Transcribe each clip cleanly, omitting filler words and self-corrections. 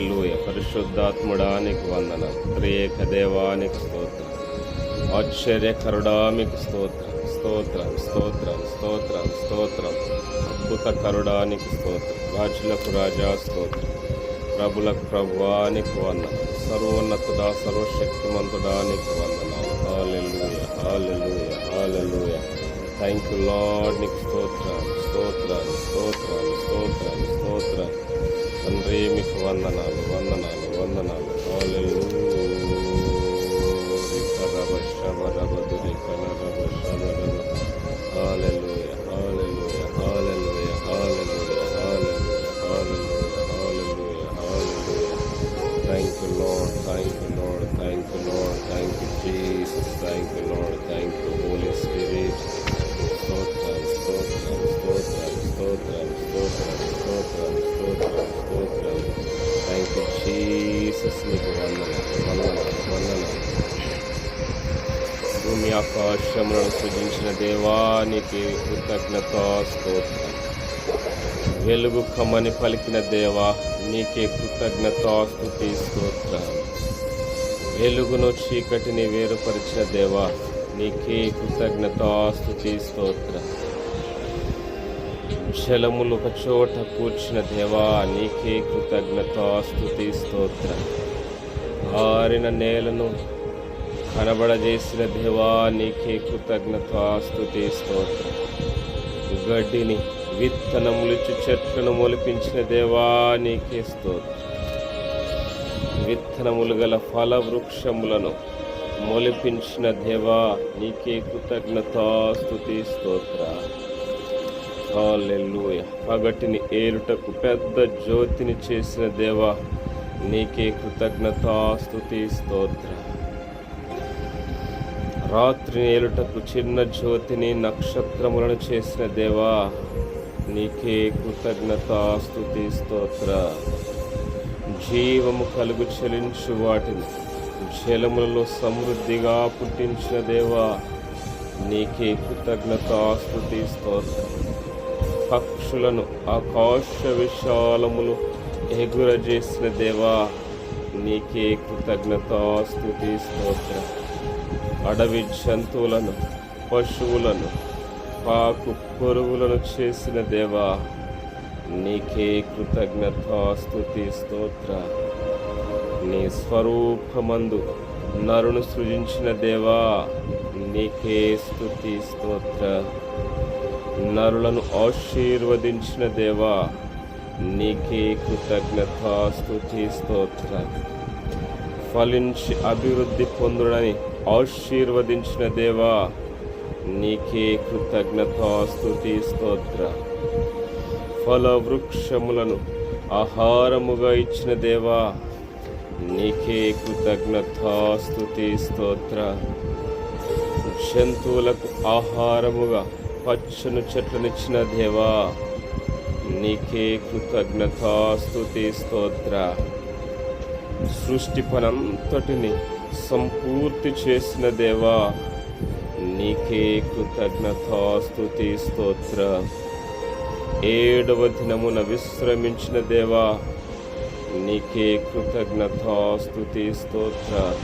హల్లెలూయ. పరిశుద్ధాత్ముడానికి వందనం. త్రియేక దేవానికి స్తోత్రం. ఆశ్చర్యకరుడానికి స్తోత్రం. స్తోత్రం స్తోత్రం స్తోత్రం స్తోత్రం. అద్భుతకరుడానికి స్తోత్రం. రాజులకు రాజా స్తోత్రం. ప్రభులకు ప్రభువానికి వందనం. సర్వోన్నతుడా సర్వశక్తిమంతుడానికి వందనాలు. హల్లెలూయ హల్లెలూయ హల్లెలూయ. Thank you Lord. నీకు స్తోత్రం స్తోత్రం స్తోత్రం స్తోత్రం స్తోత్రం. తండ్రి మీకు వందనాలు వందనాలు వందనాలు. హల్లెలూయా. హల్లెలూయా హల్లెలూయా హల్లెలూయా హల్లెలూయా హల్లెలూయా హల్లెలూయా హల్లెలూయా హల్లెలూయా. Thank you Lord, thank you Lord, thank you Lord, thank you Jesus, thank you Lord, thank you Holy Spirit. స్తోత్రం స్తోత్రం స్తోత్రం స్తోత్రం స్తోత్రం స్తోత్రం స్తోత్రం స్తోత్రం. Thank you Jesus. నీకు వందనాలు వందనాలు వందనాలు. భూమి ఆకాశములను సృజించిన దేవానికి కృతజ్ఞతా స్తోత్రం. వెలుగు కమ్మని పలికిన దేవా నీకే కృతజ్ఞతా స్తుతి స్తోత్రం. వెలుగును చీకటిని వేరుపరిచిన దేవా నీకే కృతజ్ఞతా స్తుతి స్తోత్రం. జలములు ఒక చోట కూర్చిన దేవా నీకే కృతజ్ఞతా స్తుతి స్తోత్రం. ఆరిన నేలను కనబడజేసిన దేవా నీకే కృతజ్ఞతా స్తుతి స్తోత్రం. గడ్డిని విత్తనములిచ్చు చెట్లను మొలిపించిన దేవా నీకే స్తోత్రం. విత్తనములు గల ఫల వృక్షములను మొలిపించిన దేవా నీకే కృతజ్ఞతా స్తుతి స్తోత్ర. హల్లెలూయా. పగటిని ఏలుటకు పెద్ద జ్యోతిని చేసిన దేవా నీకే కృతజ్ఞతా స్తుతి స్తోత్ర. రాత్రి ఏలుటకు చిన్న జ్యోతిని నక్షత్రములను చేసిన దేవా నీకే కృతజ్ఞతా స్తుతి స్తోత్ర. జీవము కలుగు చెలించు వాటిని జలములలో సమృద్ధిగా పుట్టించిన దేవా నీకే కృతజ్ఞతా స్తుతి స్తోత్రం. పక్షులను ఆకాశ విశాలములు ఎగురజేసిన దేవా నీకే కృతజ్ఞతా స్తుతి స్తోత్రం. అడవి జంతువులను పశువులను పాకు పొరుగులను చేసిన దేవా నీకే కృతజ్ఞతా స్తుతి స్తోత్ర. నీ స్వరూపమందు నరును సృజించిన దేవా నీకే స్తుతి స్తోత్ర. నరులను ఆశీర్వదించిన దేవా నీకే కృతజ్ఞతా స్తుతి స్తోత్ర. ఫలించి అభివృద్ధి పొందుడని ఆశీర్వదించిన దేవా నీకే కృతజ్ఞతా స్తుతి స్తోత్ర. ఫల వృక్షములను ఆహారముగా ఇచ్చిన దేవా నీకే కృతజ్ఞతా స్తుతి స్తోత్ర. జంతువులకు ఆహారముగా పచ్చని చెట్లనిచ్చిన దేవా నీకే కృతజ్ఞతా స్తుతి స్తోత్ర. సృష్టి పనంతటిని సంపూర్తి చేసిన దేవా నీకే కృతజ్ఞతా స్తుతి స్తోత్ర. ఏడవ దినమున విశ్రమించిన దేవా నీకే కృతజ్ఞతా స్తుతి స్తోత్ర.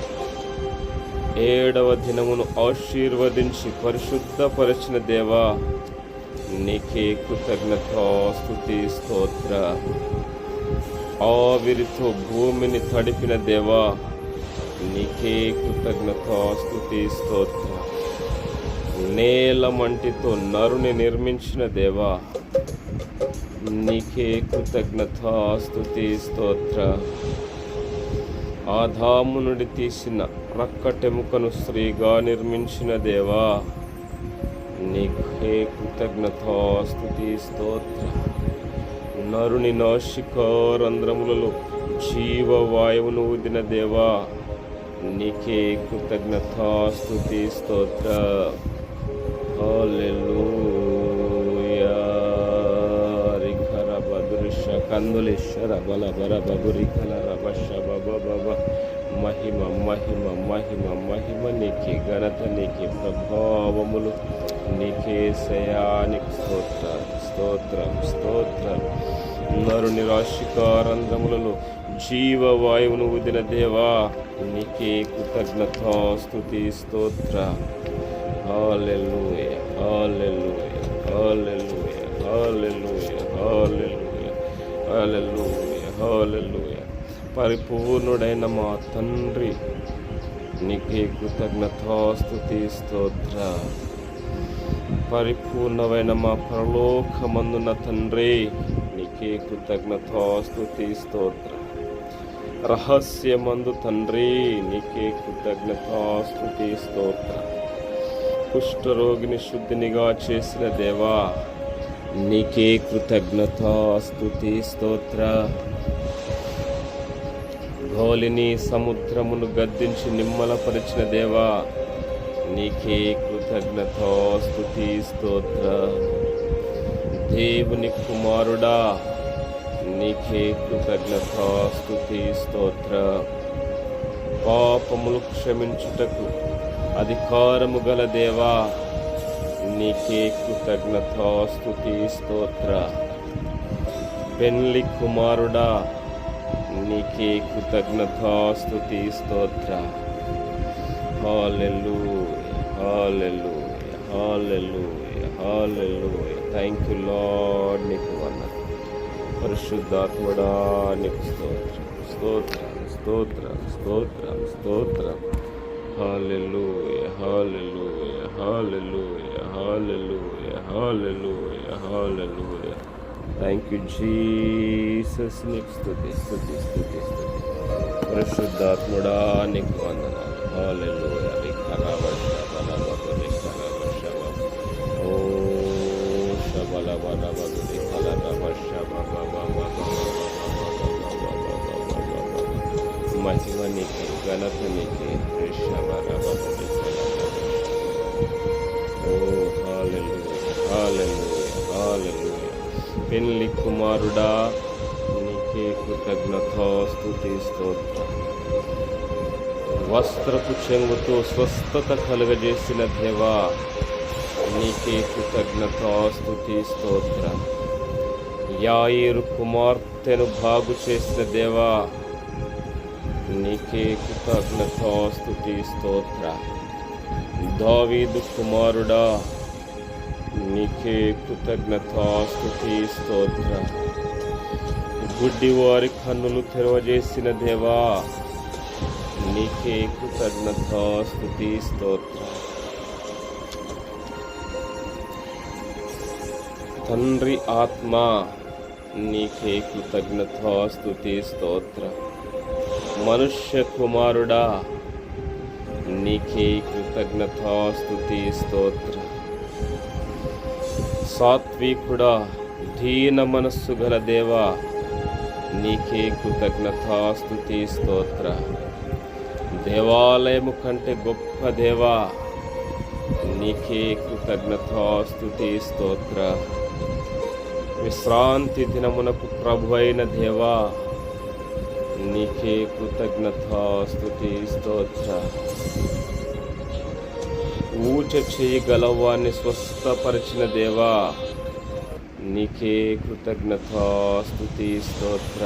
ఏడవ దినమును ఆశీర్వదించి పరిశుద్ధపరచిన దేవా నీకే కృతజ్ఞతా స్తుతి స్తోత్ర. ఆవిరితో భూమిని తడిపిన దేవా నీకే కృతజ్ఞతా స్తుతి స్తోత్ర. నేల మంటితో నరుని నిర్మించిన దేవా నీకే కృతజ్ఞతా స్తుతి స్తోత్ర. ఆదాము నుండి తీసిన రక్కటెముకను స్త్రీగా నిర్మించిన దేవా నీకే కృతజ్ఞతా స్తుతి స్తోత్ర. నరుని నాసికారంధ్రములలో జీవవాయువును ఊదిన దేవా నీకే కృతజ్ఞతా స్తుతి స్తోత్ర. హల్లెలూయా. రిఖర బదృష కందులేశ్వర బల బర బబురికల రభష బబ బబ. మహిమ మహిమ మహిమ మహిమ నీకే, ఘనత నీకే, ప్రభావములు నీకే. సయానికి స్తోత్రం స్తోత్రం స్తోత్రం. నరుని రాశికారంధ్రములలో జీవవాయువును ఊదిన దేవా, నీకే కృతజ్ఞత స్తుతి స్తోత్ర. హల్లెలూయా, హల్లెలూయా, హల్లెలూయా, హల్లెలూయా, హల్లెలూయా, హల్లెలూయా, హల్లెలూయా. పరిపూర్ణుడైన మా తండ్రి, నీకే కృతజ్ఞత స్తుతి స్తోత్ర. పరిపూర్ణమైన మా పరలోకమందున్న తండ్రి, నీకే కృతజ్ఞత స్తుతి స్తోత్ర. రహస్యమందు తండ్రి, నీకే కృతజ్ఞత స్తుతి స్తోత్ర. కుష్ఠరోగిని శుద్ధినిగా చేసిన దేవా, నీకే కృతజ్ఞత స్తుతి స్తోత్ర. ధోలిని సముద్రమును గద్దించి నిమ్మలపరిచిన దేవా, నీకే కృతజ్ఞత స్తుతి స్తోత్ర. దేవుని కుమారుడా, నీకే కృతజ్ఞత స్తుతి స్తోత్ర. పాపములు క్షమించుటకు అధికారము గల దేవా, నీకే కృతజ్ఞత స్తుతి స్తోత్ర. పెండ్లి కుమారుడా, నీకే కృతజ్ఞత స్తుతి స్తోత్ర. హల్లెలూయా, హల్లెలూయా, హల్లెలూయా, హల్లెలూయా. Thank you Lord. నీకు వందనాలు పరిశుద్ధాత్ముడా, నీకు స్తోత్రం, స్తోత్రం, స్తోత్రం, స్తోత్రం, స్తోత్రం. హల్లెలూయా, హల్లెలూయా, హల్లెలూయా, హల్లెలూయా, హల్లెలూయా, హల్లెలూయా. Thank you Jesus. నీకు స్తుతి, స్తుతి, స్తుతి, స్తుతి. పరిశుద్ధాత్ముడా, నీకు వందనాలు. హల్లెలూయా. ఓ శబలబలబలి మహిమ నీకే, ఘనత నీకే. ఓ హల్లెలూయా, హల్లెలూయా, హల్లెలూయా. పెండ్లి కుమారుడా, నీకే కృతజ్ఞత స్తుతి స్తోత్ర. వస్త్రపు చెంగుతో స్వస్థత కలుగజేసిన దేవా, నీకే కృతజ్ఞత స్తుతి స్తోత్ర. యాయేరు కుమార్తెను బాగు చేసిన దేవా, నీకే కృతజ్ఞత స్తుతి స్తోత్ర. దావీదు కుమారుడా, నీకే కృతజ్ఞత స్తుతి స్తోత్ర. గుడ్డివారి కన్నులు తెరవజేసిన దేవా, నీకే కృతజ్ఞత స్తుతి స్తోత్ర. తండ్రి ఆత్మ, నీకే కృతజ్ఞత స్తుతి స్తోత్ర. మనుష్య కుమారుడా, నీకే కృతజ్ఞత స్తుతి స్తోత్ర. సాత్వికుడా, దీన మనస్సు గల దేవా, నీకే కృతజ్ఞత స్తుతి స్తోత్ర. దేవాలయము కంటే గొప్ప దేవా, నీకే కృతజ్ఞత స్తుతి స్తోత్ర. విశ్రాంతి దినమునకు ప్రభు అయిన దేవా, నీకే కృతజ్ఞత స్తుతి స్తోత్ర. ఊచ చేయగలవాన్ని స్వస్థపరిచిన దేవా, నీకే కృతజ్ఞత స్తుతి స్తోత్ర.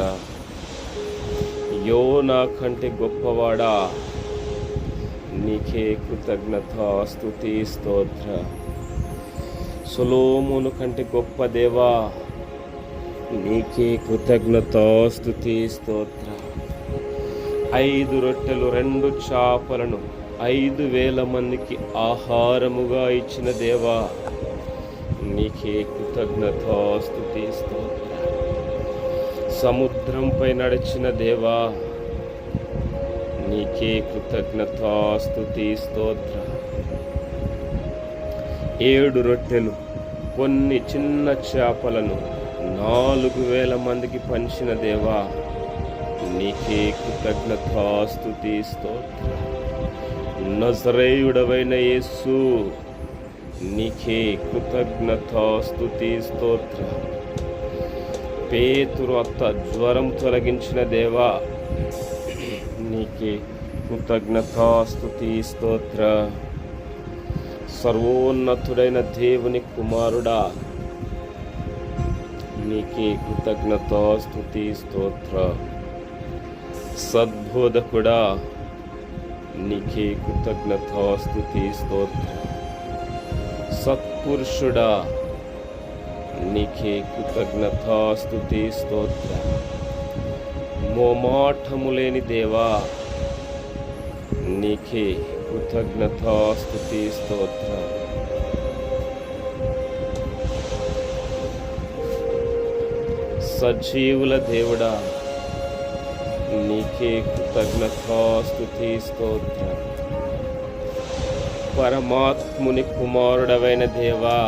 యోనా కంటే గొప్పవాడా, నీకే కృతజ్ఞత స్తుతి స్తోత్ర. సొలొమోను కంటే గొప్ప దేవా, నీకే కృతజ్ఞత స్తుతి స్తోత్ర. 5 రొట్టెలు 2 చేపలను 5,000 మందికి ఆహారముగా ఇచ్చిన దేవా, నీకే కృతజ్ఞత స్తుతి స్తోత్ర. సముద్రంపై నడిచిన దేవా, నీకే కృతజ్ఞత స్తుతి స్తోత్ర. 7 రొట్టెలు కొన్ని చిన్న చేపలను 4,000 మందికి పంచిన దేవా, నీకే కృతజ్ఞత స్తుతి స్తోత్ర. నజరేయుడవైన యేసు, నీకే కృతజ్ఞత స్తుతి స్తోత్ర. పేతురు అత్త జ్వరం తొలగించిన దేవా, నీకే కృతజ్ఞత స్తుతి స్తోత్ర. సర్వోన్నతుడైన దేవుని కుమారుడా, నీకే కృతజ్ఞత స్తుతి స్తోత్ర. సద్బోధకుడా నీకే కృతజ్ఞత స్తుతి స్తోత్ర. సత్పురుషుడా నీకే కృతజ్ఞత స్తుతి స్తోత్ర. మోమాటము లేని దేవా నీకే కృతజ్ఞత స్తుతి స్తోత్ర. సజీవుల దేవుడా నీకే కృతజ్ఞత స్తుతి స్తోత్ర. పరమాత్ముని కుమారుడవైన దేవా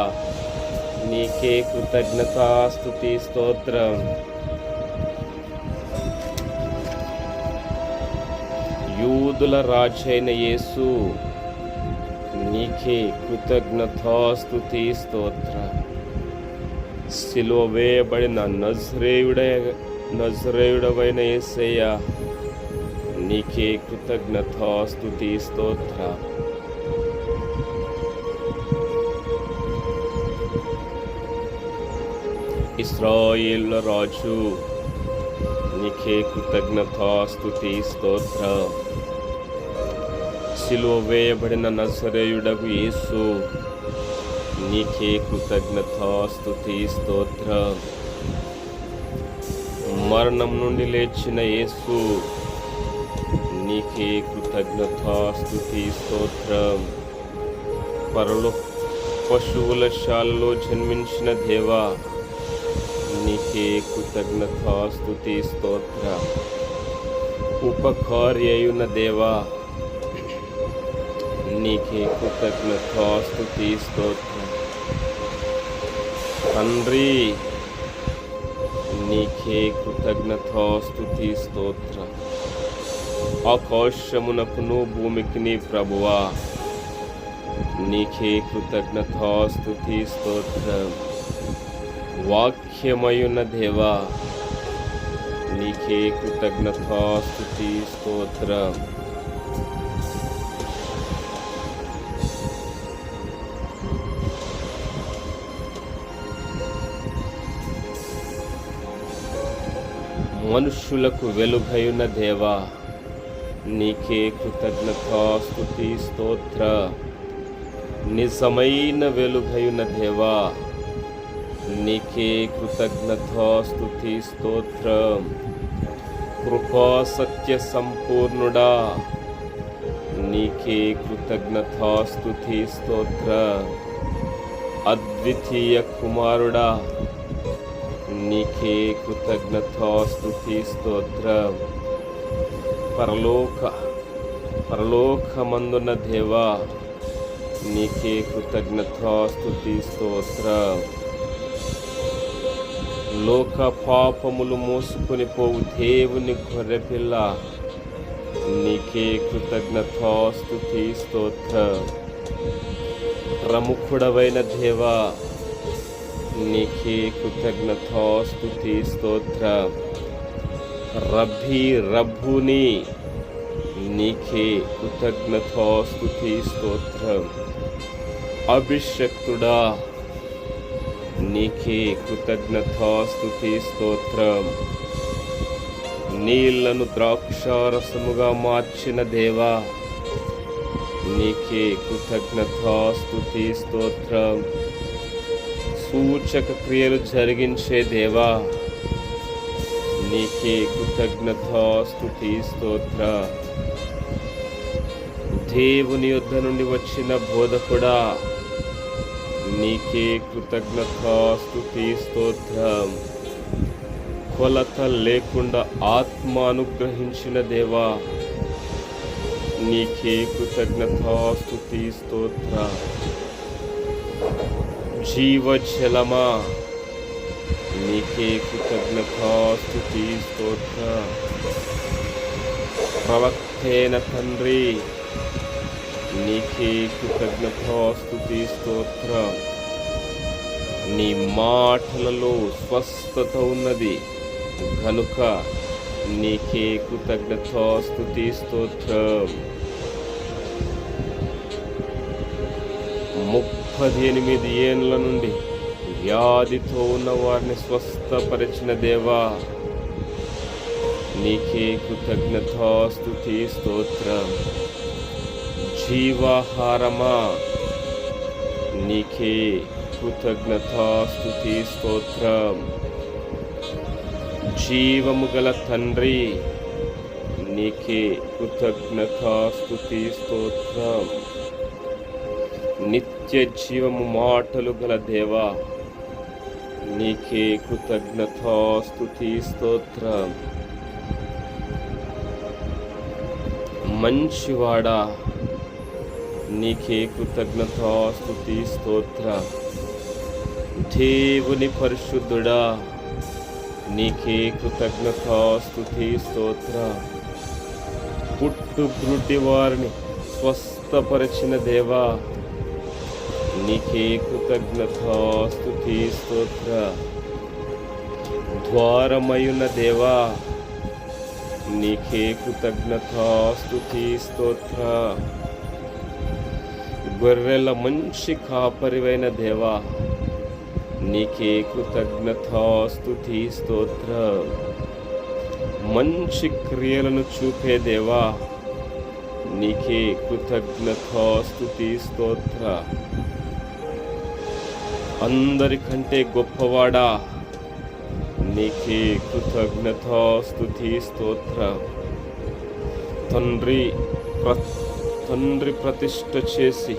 నీకే కృతజ్ఞత స్తుతి స్తోత్రం. యూదుల రాజైన యేసు నీకే కృతజ్ఞత స్తుతి స్తోత్ర. సిలువ వేయబడిన నజరేయుడవైన యేసయ్య నీకే కృతజ్ఞత స్తుతి స్తోత్ర. ఇశ్రాయేలు రాజు నీకే కృతజ్ఞత స్తుతి స్తోత్ర. సిలువ వేయబడిన నజరేయుడగు యేసు నీకే కృతజ్ఞత స్తుతి స్తోత్ర. మరణం నుండి లేచిన యేసు నీకే కృతజ్ఞత స్తుతి స్తోత్ర. పశువుల శాలలో జన్మించిన దేవా నీకే కృతజ్ఞత స్తుతి స్తోత్ర. ఉపకారి అయున్న దేవా నీకే కృతజ్ఞత స్తుతి స్తోత్ర. తండ్రి నీకే కృతజ్ఞత స్తుతి స్తోత్ర. ఆకాశమునకును భూమికిని ప్రభువా నీకే కృతజ్ఞత స్తుతి స్తోత్ర. వాక్యమయున్న దేవా నీకే కృతజ్ఞత స్తుతి స్తోత్ర. మనుషులకు వెలుగైన దేవా నీకే కృతజ్ఞత స్తుతి స్తోత్ర. నిజమైన వెలుగైన దేవా నీకే కృతజ్ఞత స్తుతి స్తోత్ర. కృపా సత్య సంపూర్ణుడా నీకే కృతజ్ఞత స్తుతి స్తోత్ర. అద్వితీయ కుమారుడా నీకే కృతజ్ఞత స్తుతి స్తోత్ర. పరలోకమందున్న దేవా నీకే కృతజ్ఞత స్తుతి స్తోత్ర. లోక పాపములు మోసుకొని పోవు దేవుని గొర్రెపిల్ల నీకే కృతజ్ఞత స్తుతి స్తోత్ర. ప్రముఖుడవైన దేవా నీకే కృతజ్ఞత స్తుతి స్తోత్ర. రబ్బుని నీకే కృతజ్ఞత స్తుతి స్తోత్ర. అభిషక్తుడా నీకే కృతజ్ఞత స్తుతి స్తోత్ర. నీళ్లను ద్రాక్షారసముగా మార్చిన దేవా నీకే కృతజ్ఞత స్తుతి స్తోత్ర. సూచక క్రియలు జరిగించే దేవా నీకే కృతజ్ఞత స్తుతి స్తోత్ర. దేవుని యొద్ద నుండి వచ్చిన బోధకుడా నీకే కృతజ్ఞత స్తుతి స్తోత్ర. కొలత లేకుండా ఆత్మ అనుగ్రహించిన దేవా నీకే కృతజ్ఞత స్తుతి స్తోత్ర. జీవజలమా నీకే కృతజ్ఞత స్తుతి స్తోత్ర. ప్రవక్తైన తండ్రి నీకే కృతజ్ఞత స్తుతి స్తోత్ర. నీ మాటలలో స్వస్థత ఉన్నది కనుక నీకే కృతజ్ఞత స్తుతి స్తోత్రం. 38 ఏండ్ల నుండి వ్యాధితో ఉన్న వారిని స్వస్థపరిచిన దేవా, నీకే కృతజ్ఞతాస్తుతి స్తోత్రం. జీవాహారమా, నీకే కృతజ్ఞతాస్తుతి స్తోత్రం. జీవము గల తండ్రి, నీకే కృతజ్ఞతాస్తుతి స్తోత్రం. నిత్య జీవము మాటలు గల దేవా, నీకే కృతజ్ఞతాస్తుతి స్తోత్రం. మంచివాడా, నీకే కృతజ్ఞతాస్తుతి స్తోత్రం. దేవుని పరిశుద్ధుడా, నీకే కృతజ్ఞతాస్తుతి స్తోత్రం. పుట్టు బ్రుడ్డి వారిని స్వస్థపరిచిన దేవా, నీకే కృతజ్ఞతాస్తుతి స్తోత్రం. ద్వారమయున్న దేవా, నీకే కృతజ్ఞతాస్తుతి స్తోత్రం. గొర్రెల మంచి కాపరివైన దేవా, నీకే కృతజ్ఞతాస్తుతి స్తోత్రం. మంచి క్రియలను చూపే దేవా, నీకే కృతజ్ఞతాస్తుతి స్తోత్రం. అందరికంటే గొప్పవాడా, నీకే కృతజ్ఞతాస్తుతి స్తోత్రం. తండ్రి ప్రతిష్ఠ చేసి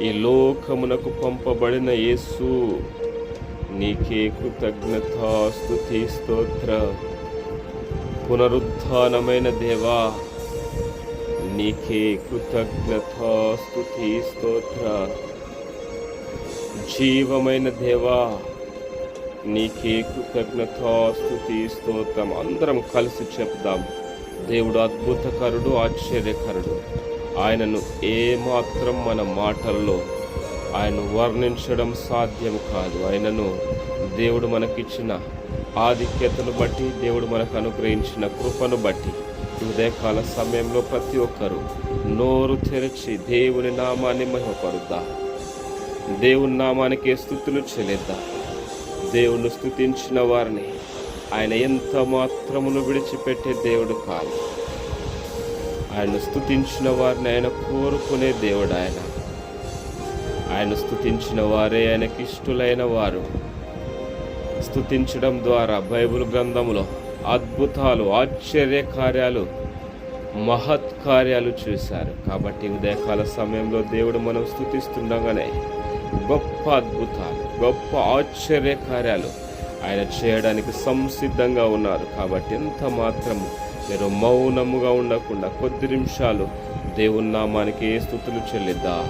ఈ లోకమునకు పంపబడిన యేసు, నీకే కృతజ్ఞతాస్తుతి స్తోత్రం. పునరుత్థానమైన దేవా, నీకే కృతజ్ఞతాస్తుతి స్తోత్రం. జీవమైన దేవా, నీకే కృతజ్ఞతాస్తుతి స్తోత్రం. అందరం కలిసి చెప్దాం. దేవుడు అద్భుతకరుడు, ఆశ్చర్యకరుడు. ఆయనను ఏమాత్రం మన మాటల్లో ఆయన వర్ణించడం సాధ్యం కాదు. ఆయనను దేవుడు మనకిచ్చిన ఆధిక్యతను బట్టి, దేవుడు మనకు అనుగ్రహించిన కృపను బట్టి ఉదయకాల సమయంలో ప్రతి ఒక్కరూ నోరు తెరచి దేవుని నామాన్ని మహిమపరుద్దాం. దేవుని నామానికి స్తుతులు చెల్లిద్దాం. దేవుణ్ణి స్తుతించిన వారిని ఆయన ఎంత మాత్రమును విడిచిపెట్టే దేవుడు కాదు. ఆయన స్తుతించిన వారిని ఆయన కోరుకునే దేవుడు. ఆయన స్తుతించిన వారే ఆయనకి ఇష్టులైన వారు. స్తుతించడం ద్వారా బైబిల్ గ్రంథములో అద్భుతాలు, ఆశ్చర్య కార్యాలు, మహత్ కార్యాలు చూశారు. కాబట్టి ఉదయకాల సమయంలో దేవుడు మనం స్తుతిస్తుండగానే గొప్ప అద్భుతాలు, గొప్ప ఆశ్చర్య కార్యాలు ఆయన చేయడానికి సంసిద్ధంగా ఉన్నారు. కాబట్టి ఎంత మాత్రము మీరు మౌనముగా ఉండకుండా కొద్ది నిమిషాలు దేవుని నామానికి స్తుతులు చెల్లిద్దాం.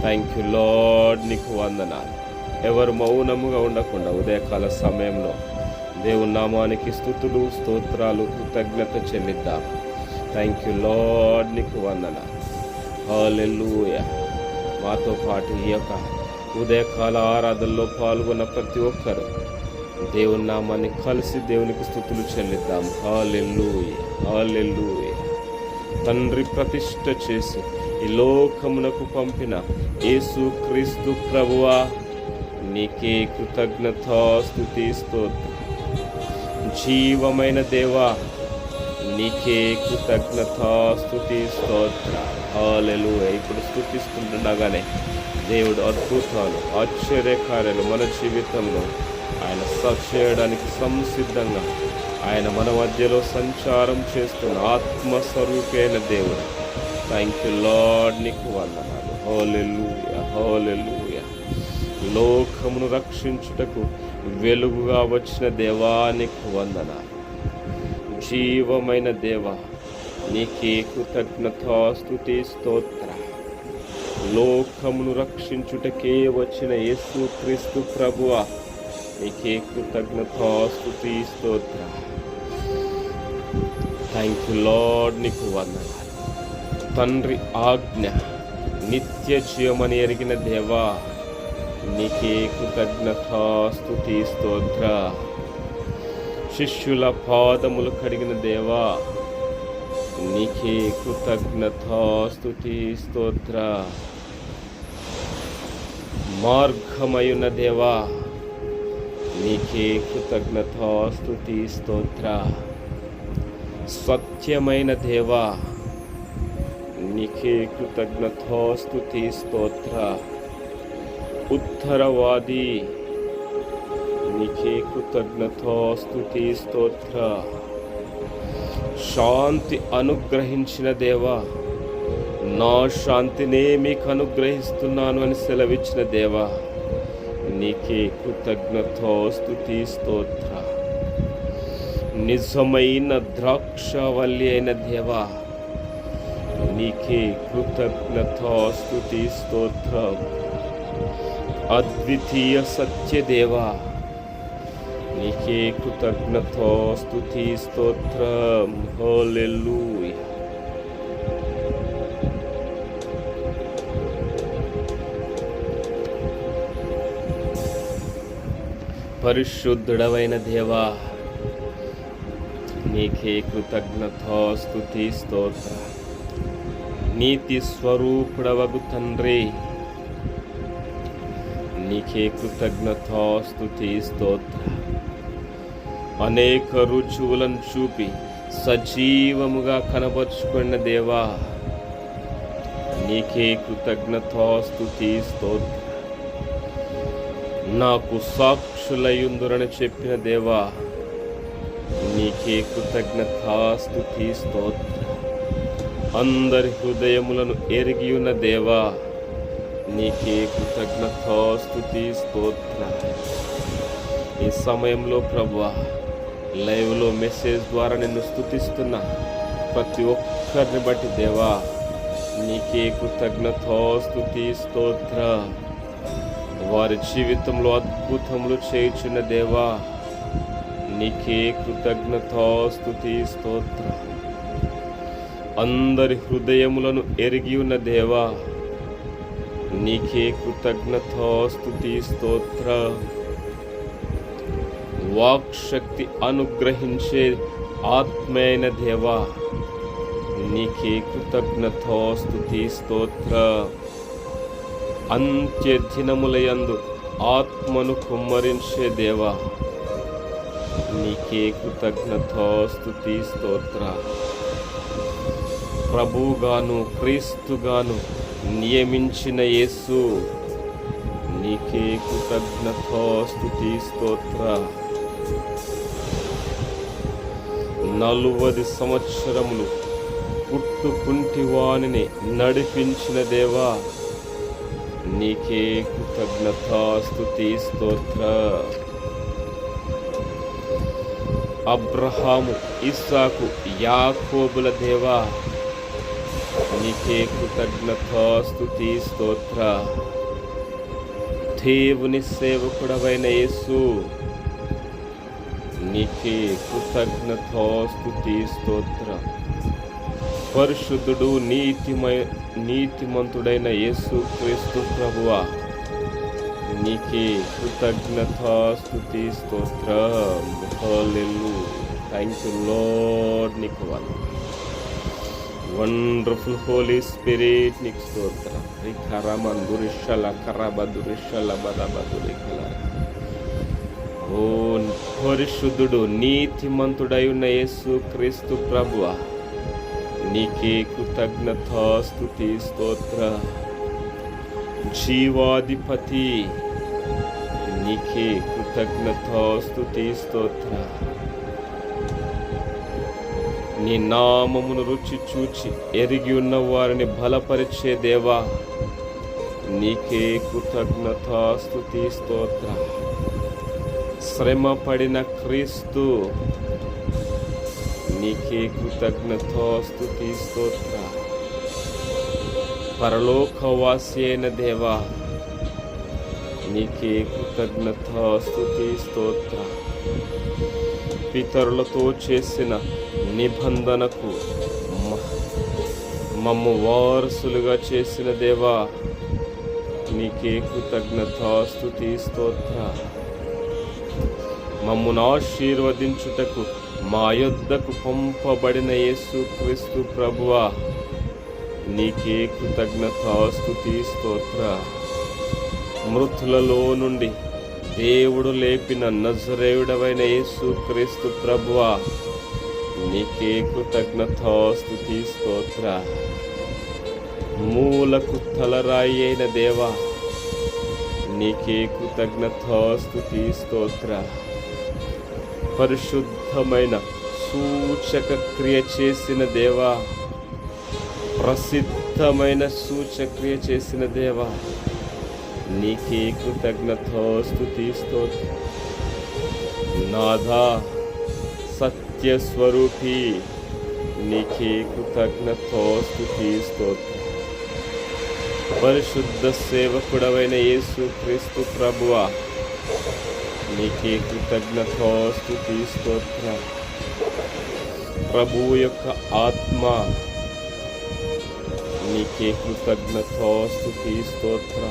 థ్యాంక్ యూ లార్డ్, నీకు వందనాలు. ఎవరు మౌనముగా ఉండకుండా ఉదయకాల సమయంలో దేవుని నామానికి స్తుతులు, స్తోత్రాలు, కృతజ్ఞత చెల్లిద్దాం. థ్యాంక్ యూ లార్డ్, నీకు వందనాలు. హల్లెలూయా. మాతో పాటు ఈ యొక్క ఉదయకాల ఆరాధనలో పాల్గొన్న ప్రతి ఒక్కరు దేవుని నామాన్ని కలిసి దేవునికి స్తుతులు చెల్లిద్దాం. హల్లెలూయా, హల్లెలూయా. తండ్రి ప్రతిష్ఠ చేసి ఈ లోకమునకు పంపిన యేసు క్రీస్తు ప్రభువా, నీకే కృతజ్ఞతాస్తుతి స్తోత్రం. జీవమైన దేవా, నీకే కృతజ్ఞతాస్తుతి స్తోత్రం. హల్లెలూయా. ఇప్పుడు స్తుతిస్తుండగానే దేవుడు అద్భుతాలు, ఆశ్చర్యకార్యాలు మన జీవితంలో ఆయన చేయడానికి సంసిద్ధంగా ఆయన మన మధ్యలో సంచారం చేస్తున్న ఆత్మస్వరూపైన దేవుడు. థ్యాంక్ యూ లార్డ్, నీకు వందనాలు. హల్లెలూయా, హల్లెలూయా. లోకమును రక్షించుటకు వెలుగుగా వచ్చిన దేవా, నీకు వందనాలు. జీవమైన దేవా, నీకే కృతజ్ఞతాస్తుతి స్తోత్ర. లోకమును రక్షించుటకే వచ్చిన యేసు క్రీస్తు ప్రభువా, నీకే కృతజ్ఞతాస్తుతి స్తోత్ర. థ్యాంక్ యూ లార్డ్, నీకు వందనాలు. తండ్రి ఆజ్ఞ నిత్య జీవమని ఎరిగిన దేవా, నీకే కృతజ్ఞతాస్తుతి స్తోత్ర. శిష్యుల పాదములు కడిగిన దేవా, నీకే కృతజ్ఞతాస్తుతి స్తోత్ర. మార్గమయున్న దేవా, నీకే కృతజ్ఞత స్తుతి స్తోత్ర. సత్యమైన దేవా నీకే కృతజ్ఞత స్తుతి స్తోత్ర. ఉత్తరవాది నీకే కృతజ్ఞత స్తుతి స్తోత్ర. శాంతి అనుగ్రహించిన దేవా, నా శాంతినే మీకు అనుగ్రహిస్తున్నాను అని సెలవిచ్చిన దేవా, నీకే కృతజ్ఞత స్తుతి స్తోత్ర. నిజమైన ద్రాక్షవల్లి అయిన దేవా, నీకే కృతజ్ఞత స్తుతి స్తోత్రం. అద్వితీయ సత్యదేవా, నీకే కృతజ్ఞత స్తుతి స్తోత్రం. హల్లెలూయా. పరిశుద్ధుడవైన దేవా, నీకే కృతజ్ఞత స్తుతి స్తోత్ర. నీతి స్వరూపుడవగు తండ్రి, నీకే కృతజ్ఞత స్తుతి స్తోత్ర. అనేక రుజువులను చూపి సజీవముగా కనబరుచుకున్న దేవా, నీకే కృతజ్ఞత స్తుతి స్తోత్ర. నాకు సాక్షులయుందురని చెప్పిన దేవా, నీకే కృతజ్ఞత స్తుతి స్తోత్ర. అందరి హృదయములను ఎరిగి ఉన్న దేవా, నీకే కృతజ్ఞత స్తుతి స్తోత్ర. ఈ సమయంలో ప్రభువా, లైవ్లో మెసేజ్ ద్వారా నిన్ను స్తుతిస్తున్న ప్రతి ఒక్కరిని బట్టి దేవా, నీకే కృతజ్ఞత స్తుతి స్తోత్ర. వారి జీవితంలో అద్భుతములు చేయుచున్న దేవా, నీకే కృతజ్ఞత స్తుతి స్తోత్ర. అందరి హృదయములను ఎరిగి ఉన్న దేవా, నీకే కృతజ్ఞత స్తుతి స్తోత్ర. వాక్శక్తి అనుగ్రహించే ఆత్మైన దేవా, నీకే కృతజ్ఞత స్తుతి స్తోత్ర. అంత్య దినములయందు ఆత్మను కుమ్మరించే దేవా, నీకే కృతజ్ఞత స్తుతి స్తోత్ర. ప్రభువుగాను క్రీస్తుగాను నియమించిన యేసు, నీకే కృతజ్ఞత స్తుతి స్తోత్ర. 40 సంవత్సరములు పుట్టుకుంటి వానిని నడిపించిన దేవా, నీకే కృతజ్ఞత స్తుతి స్తోత్ర. అబ్రహాము, ఇస్సాకు, యాకోబుల దేవా, నీకే కృతజ్ఞత స్తుతి స్తోత్ర. దేవుని సేవకుడవైన యేసు, నీకే కృతజ్ఞత స్తుతి స్తోత్ర. పరిశుద్ధుడు నీతిమంతుడైన యేసు క్రీస్తు ప్రభువా, నీకే కృతజ్ఞత స్తుతి స్తోత్రం. హల్లెలూయా. Thank you Lord. నీకు వండర్ఫుల్ హోలీ స్పిరిట్, నీకు స్తోత్రం. ఓ పరిశుద్ధుడు నీతిమంతుడై ఉన్న యేసు క్రీస్తు ప్రభువా, నీకే కృతజ్ఞత స్తుతి స్తోత్ర. జీవాధిపతి, నీకే కృతజ్ఞత స్తుతి స్తోత్ర. నీ నామమును రుచి చూచి ఎరిగి ఉన్న వారిని బలపరిచే దేవా, నీకే కృతజ్ఞత స్తుతి స్తోత్ర. శ్రమ పడిన క్రీస్తు, నీకే కృతజ్ఞత స్తుతి స్తోత్ర. పరలోకవాసి అయిన దేవా, నీకే కృతజ్ఞత స్తుతి స్తోత్ర. పితరులతో చేసిన నిబంధనకు మమ్ము వారసులుగా చేసిన దేవా, నీకే కృతజ్ఞత స్తుతి స్తోత్ర. మమ్మును ఆశీర్వదించుటకు మా యొద్దకు పంపబడిన యేసు క్రీస్తు ప్రభువా, నీకే కృతజ్ఞత స్తుతి స్తోత్ర. మృతులలో నుండి దేవుడు లేపిన నజరేయుడవైన యేసుక్రీస్తు ప్రభువా, నీకే కృతజ్ఞతాస్తుతి స్తోత్ర. మూలకు తలరాయి అయిన దేవా, నీకే కృతజ్ఞతాస్తుతి స్తోత్ర. పరిశుద్ధమైన సూచక క్రియ చేసిన దేవా, ప్రసిద్ధమైన సూచక్రియ చేసిన దేవా, నీకే కృతజ్ఞతాస్తుతి స్తోత్ర. నాథా సత్యస్వరూపి, నీకే కృతజ్ఞతాస్తుతి స్తోత్ర. పరిశుద్ధ సేవకుడవైన యేసుక్రీస్తు ప్రభువా, నీకే కృతజ్ఞతాస్తుతి స్తోత్ర. ప్రభువు యొక్క ఆత్మ, నీకే కృతజ్ఞతాస్తుతి స్తోత్ర.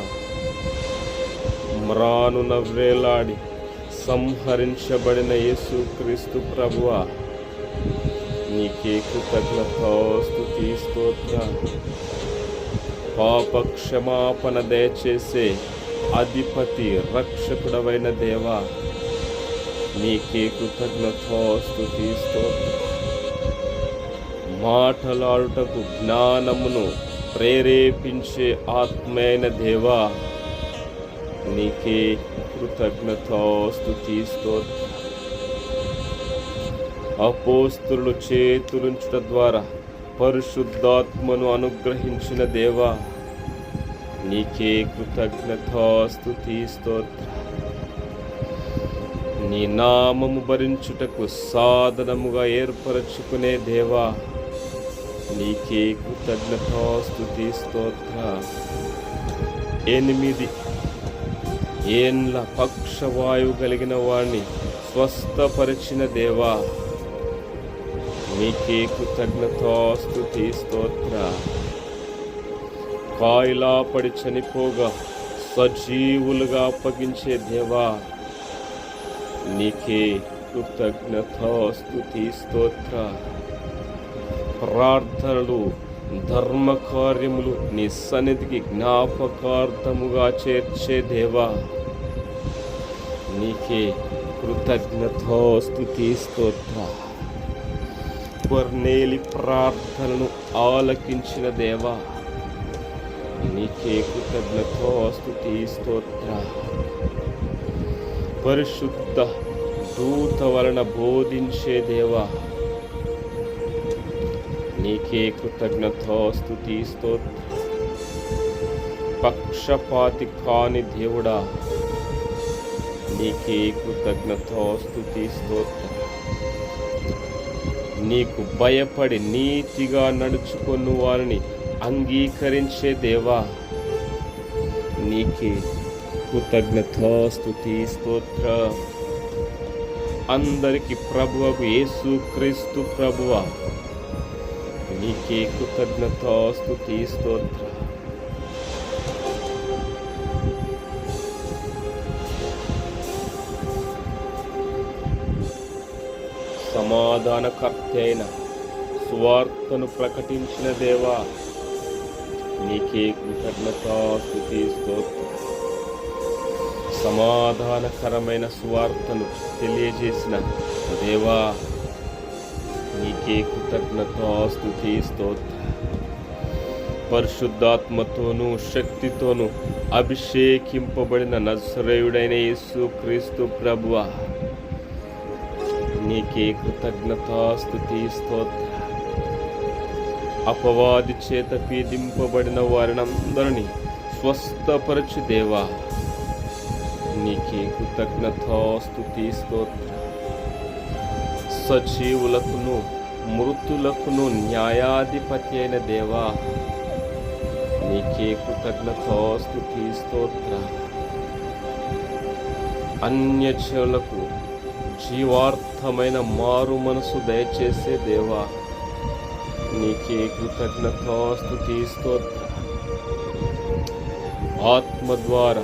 మ్రానున వ్రేలాడి సంహరించబడిన యేసుక్రీస్తు ప్రభువా, నీకే కృతజ్ఞతాస్తుతి స్తోత్ర. పాప క్షమాపణ దయచేసే అధిపతి రక్షకుడవైన దేవా, నీకే కృతజ్ఞతాస్తుతి స్తోత్ర. మాటలాడుటకు జ్ఞానమును ప్రేరేపించే ఆత్మైన దేవా, నీకే కృతజ్ఞతాస్తుతి స్తోత్ర. అపోస్తలులు చేతులుంచుట ద్వారా పరిశుద్ధాత్మను అనుగ్రహించిన దేవా, నీకే కృతజ్ఞతాస్తుతి స్తోత్ర. నీ నామము భరించుటకు సాధనముగా ఏర్పరచుకునే దేవా, నీకే కృతజ్ఞతాస్తుతి స్తోత్ర. 8 ఏండ్ల పక్షవాయువు కలిగిన వాణ్ణి స్వస్థపరిచిన దేవా, నీకే కృతజ్ఞతాస్తుతి స్తోత్ర. కాయిలా పడి చనిపోగా సజీవులుగా అప్పగించే దేవా, నీకే కృతజ్ఞతాస్తుతి స్తోత్ర. ప్రార్థనలు, ధర్మకార్యములు నీ సన్నిధికి జ్ఞాపకార్థముగా చేర్చే దేవా, నీకే కృతజ్ఞతాస్తుతి స్తోత్ర. కొర్నేలి ప్రార్థనను ఆలకించిన దేవా, నీకే కృతజ్ఞతాస్తుతి స్తోత్ర. పరిశుద్ధ దూత వలన బోధించే దేవా, నీకే కృతజ్ఞతాస్తుతి స్తోత్ర. పక్షపాతి కాని దేవుడా, నీకే కృతజ్ఞతాస్తుతి స్తోత్ర. నీకు భయపడి నీతిగా నడుచుకున్న వారిని అంగీకరించే దేవా, నీకే కృతజ్ఞతాస్తుతి స్తోత్ర. అందరికి ప్రభువకు యేసుక్రీస్తు ప్రభువా, నీకే కృతజ్ఞతాస్తుతి స్తోత్ర. సమాధానకర్త అయిన సువార్తను ప్రకటించిన దేవా, నీకే కృతజ్ఞతాస్తుతి స్తోత్ర. సమాధానకరమైన సువార్తను తెలియజేసిన దేవా, నీకే కృతజ్ఞతాస్తుతి స్తోత్ర. పరిశుద్ధాత్మతోనూ శక్తితోనూ అభిషేకింపబడిన నజరేయుడైన యేసుక్రీస్తు ప్రభువా, నీకే కృతజ్ఞతాస్తుతి స్తోత్ర. అపవాది చేత పీడింపబడిన వారినందరినీ స్వస్థపరచు దేవా, నీకే కృతజ్ఞతాస్తుతి స్తోత్ర. సజీవులకును మృతులకును న్యాయాధిపతి అయిన దేవా, నీకే కృతజ్ఞతాస్తుతి స్తోత్ర. అన్యజనులకు జీవార్థమైన మారు మనసు దయచేసే దేవా, నీకే కృతజ్ఞతాస్తుతి స్తోత్ర. ఆత్మ ద్వారా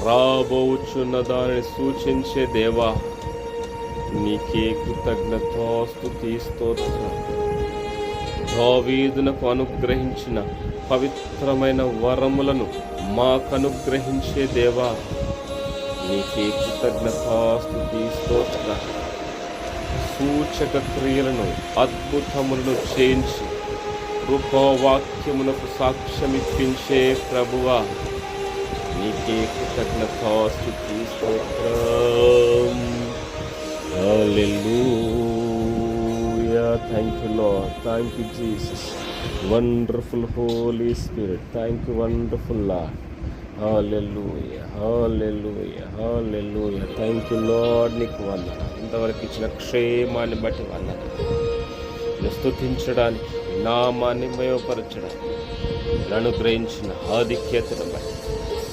రాబోచున్న దానిని సూచించే దేవా, నీకే కృతజ్ఞతాస్తుతి స్తోత్ర. దావీదునకు అనుగ్రహించిన పవిత్రమైన వరములను మాకనుగ్రహించే దేవా, నీకే కృతజ్ఞతాస్తుతి స్తోత్ర. సూచక క్రియలను అద్భుతములను చేయించి కృపావాక్యమునకు సాక్ష్యమిప్పించే ప్రభువా, నీకే కృతజ్ఞతాస్తుతి స్తోత్రం. హల్లెలూయా. Thank you Lord. Thank you Jesus. Wonderful Holy Spirit. Thank you wonderful Lord. హల్లెలూయా, హల్లెలూయా, హల్లెలూయా. Thank you Lord. నీకు వందనాలు. ఇంతవరకు ఇచ్చిన క్షేమాన్ని బట్టి వందనాలు. స్తుతించడానికి, నామాన్ని మయోపరచడానికి నన్ను గ్రహించిన ఆధిక్యతను బట్టి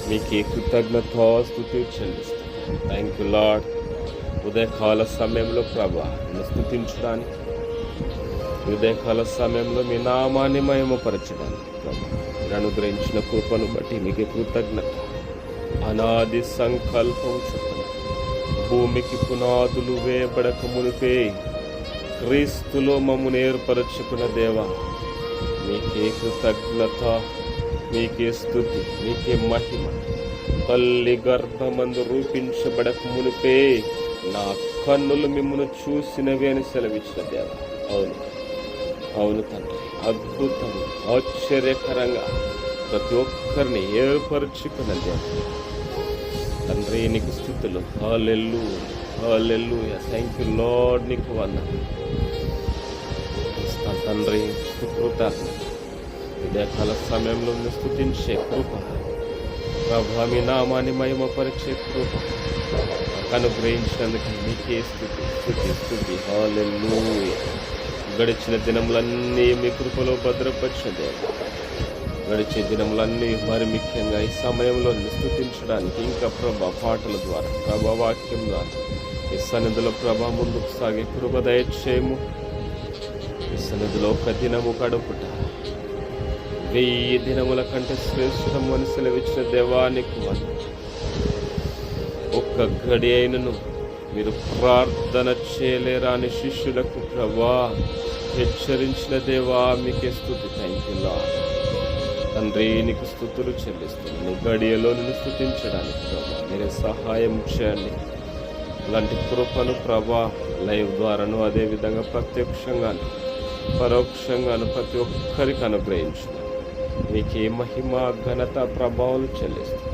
మీకే కృతజ్ఞతాస్తుతి చెల్లిస్తాను. Thank you lord. ఉదయకాల సమయంలో ప్రభా నన్ను స్తుతించడానికి, ఉదయకాల సమయంలో మీ నామాన్ని మహిమపరచడానికి ప్రభా నన్ను గ్రహించిన కృపను బట్టి మీకు కృతజ్ఞత. అనాది సంకల్పం చొప్పున భూమికి పునాదులు వేయబడక మునిపే క్రీస్తులో మమ్మల్ని ఏర్పరచుకున్న దేవా, మీకే కృతజ్ఞత, మీకే స్తుతి, మీకే మహిమ. తల్లి గర్భమందు రూపించబడక మునిపే నా కన్నులు మిమ్మల్ని చూసినవి అని సెలవిచ్చిన దేవా. అవును, అవును తండ్రి. అద్భుతం, ఆశ్చర్యకరంగా ప్రతి ఒక్కరిని ఏర్పరచుకున్న దేవా తండ్రి, నీకు స్తుతులు. హల్లెలూయా, హల్లెలూయా. Thank you Lord. నీకు వందనాలు తండ్రి. కృతజ్ఞత. ఉదయకాల సమయంలో స్తుతించే కృప ప్రభా, మీ నామాన్ని మహిమపరిచే కృప అనుగ్రహించినందుకు నీకే స్తుతి, స్తుతి, స్తుతి. హల్లెలూయా. గడిచిన దినములన్నీ మీ కృపలో భద్రపరిచిన దేవా, గడిచే దినములన్నీ మరి ముఖ్యంగా ఈ సమయంలో స్తుతించడానికి ఇంకా ప్రభా పాటల ద్వారా, ప్రభా వాక్యం ద్వారా ఈ సన్నిధిలో ప్రభా ముందుకు సాగే కృప దయచేయము. ఈ సన్నిధిలో ఒక దినము గడుపుట 1000 దినముల కంటే శ్రేష్టము అని సెలవిచ్చిన దేవానికి ఒక్క గడి అయినను మీరు ప్రార్థన చేయలేరా అని శిష్యులకు ప్రభా హెచ్చరించిన దేవా, మీకే స్తుతి. Thank you lord. తండ్రి, నీకు స్తుతులు చెల్లిస్తున్నాను. నీ గడియలో నిన్ను స్తుతించడానికి ప్రభా మీరే సహాయం చేయండి. ఇలాంటి కృపను ప్రభా లైవ్ ద్వారాను, అదేవిధంగా ప్రత్యక్షంగాను పరోక్షంగాను ప్రతి ఒక్కరికి అనుగ్రహించిన మీకే మహిమ, ఘనత, ప్రభావాలు చెల్లిస్తూ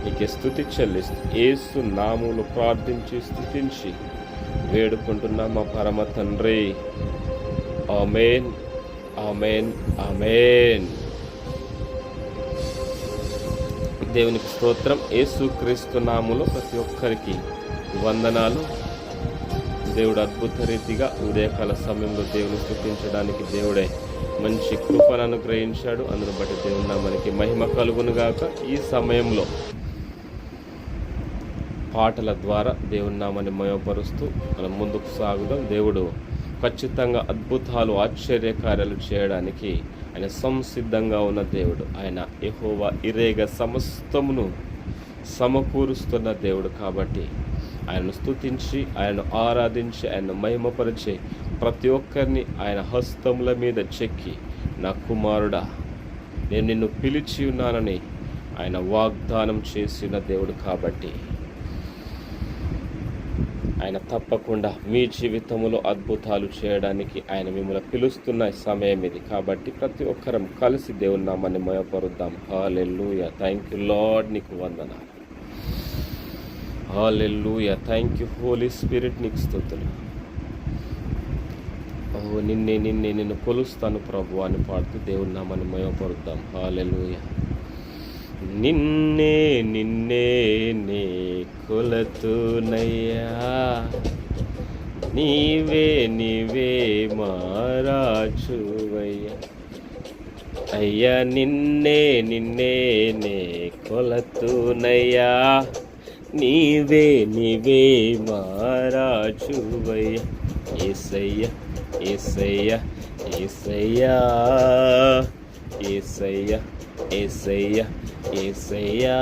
నీకే స్తుతి చెల్లిస్తూ యేసు నామములో ప్రార్థించి స్తుతించి వేడుకుంటున్నా మా పరమ తండ్రి. ఆమేన్, ఆమేన్, ఆమేన్. దేవునికి స్తోత్రం. యేసు క్రీస్తు నామములో ప్రతి ఒక్కరికి వందనాలు. దేవుడు అద్భుత రీతిగా ఉదయకాల సమయంలో దేవుని స్తుతించడానికి దేవుడే మంచి కృపను అనుగ్రహించాడు. అందును బట్టి దేవుని నామానికి మహిమ కలుగును గాక. ఈ సమయంలో పాటల ద్వారా దేవుని నామాన్ని మహిమపరుస్తూ మనం ముందుకు సాగుదాం. దేవుడు ఖచ్చితంగా అద్భుతాలు, ఆశ్చర్యకార్యాలు చేయడానికి ఆయన సంసిద్ధంగా ఉన్న దేవుడు. ఆయన యెహోవా ఇరేగ సమస్తమును సమకూరుస్తున్న దేవుడు కాబట్టి ఆయనను స్తుతించి, ఆయనను ఆరాధించి, ఆయనను మహిమపరిచే ప్రతి ఒక్కరిని ఆయన హస్తముల మీద చెక్కి, నా కుమారుడా నేను నిన్ను పిలిచి ఉన్నానని ఆయన వాగ్దానం చేసిన దేవుడు కాబట్టి ఆయన తప్పకుండా మీ జీవితంలో అద్భుతాలు చేయడానికి ఆయన మిమ్మల్ని పిలుస్తున్న సమయం ఇది. కాబట్టి ప్రతి ఒక్కరం కలిసి దేవుని నామాన్ని మహిమపరుద్దాం. హల్లెలూయా. Thank you Lord. నీకు వందనాలు. హల్లెలూయా. Thank you Holy Spirit. నీకు స్తుతులు. నిన్ను కొలుస్తాను ప్రభు అని పాడుతూ దేవుని నామాన్ని మహిమపరుద్దాం. హల్లెలూయా. నిన్నే నే కొలతునయ్యా, నీవే మారాజువయ్యా. అయ్యా నిన్నే నే కొలతునయ్యా, నీవే మారాజువయ్యా. యేసయ్యా, యేసయ్యా, యేసయ్యా, యేసయ్యా, యేసయ్యా, యేసయ్యా,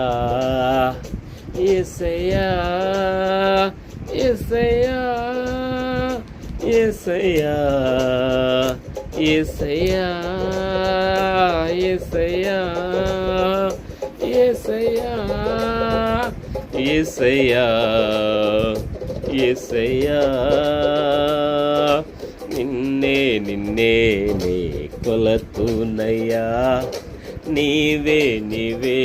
యేసయ్యా, యేసయ్యా, యేసయ్యా, యేసయ్యా, యేసయ్యా, యేసయ్యా, యేసయ్యా యేసయ్యా నిన్నే నిన్నే నే కొలతునయ్యా నీవే నీవే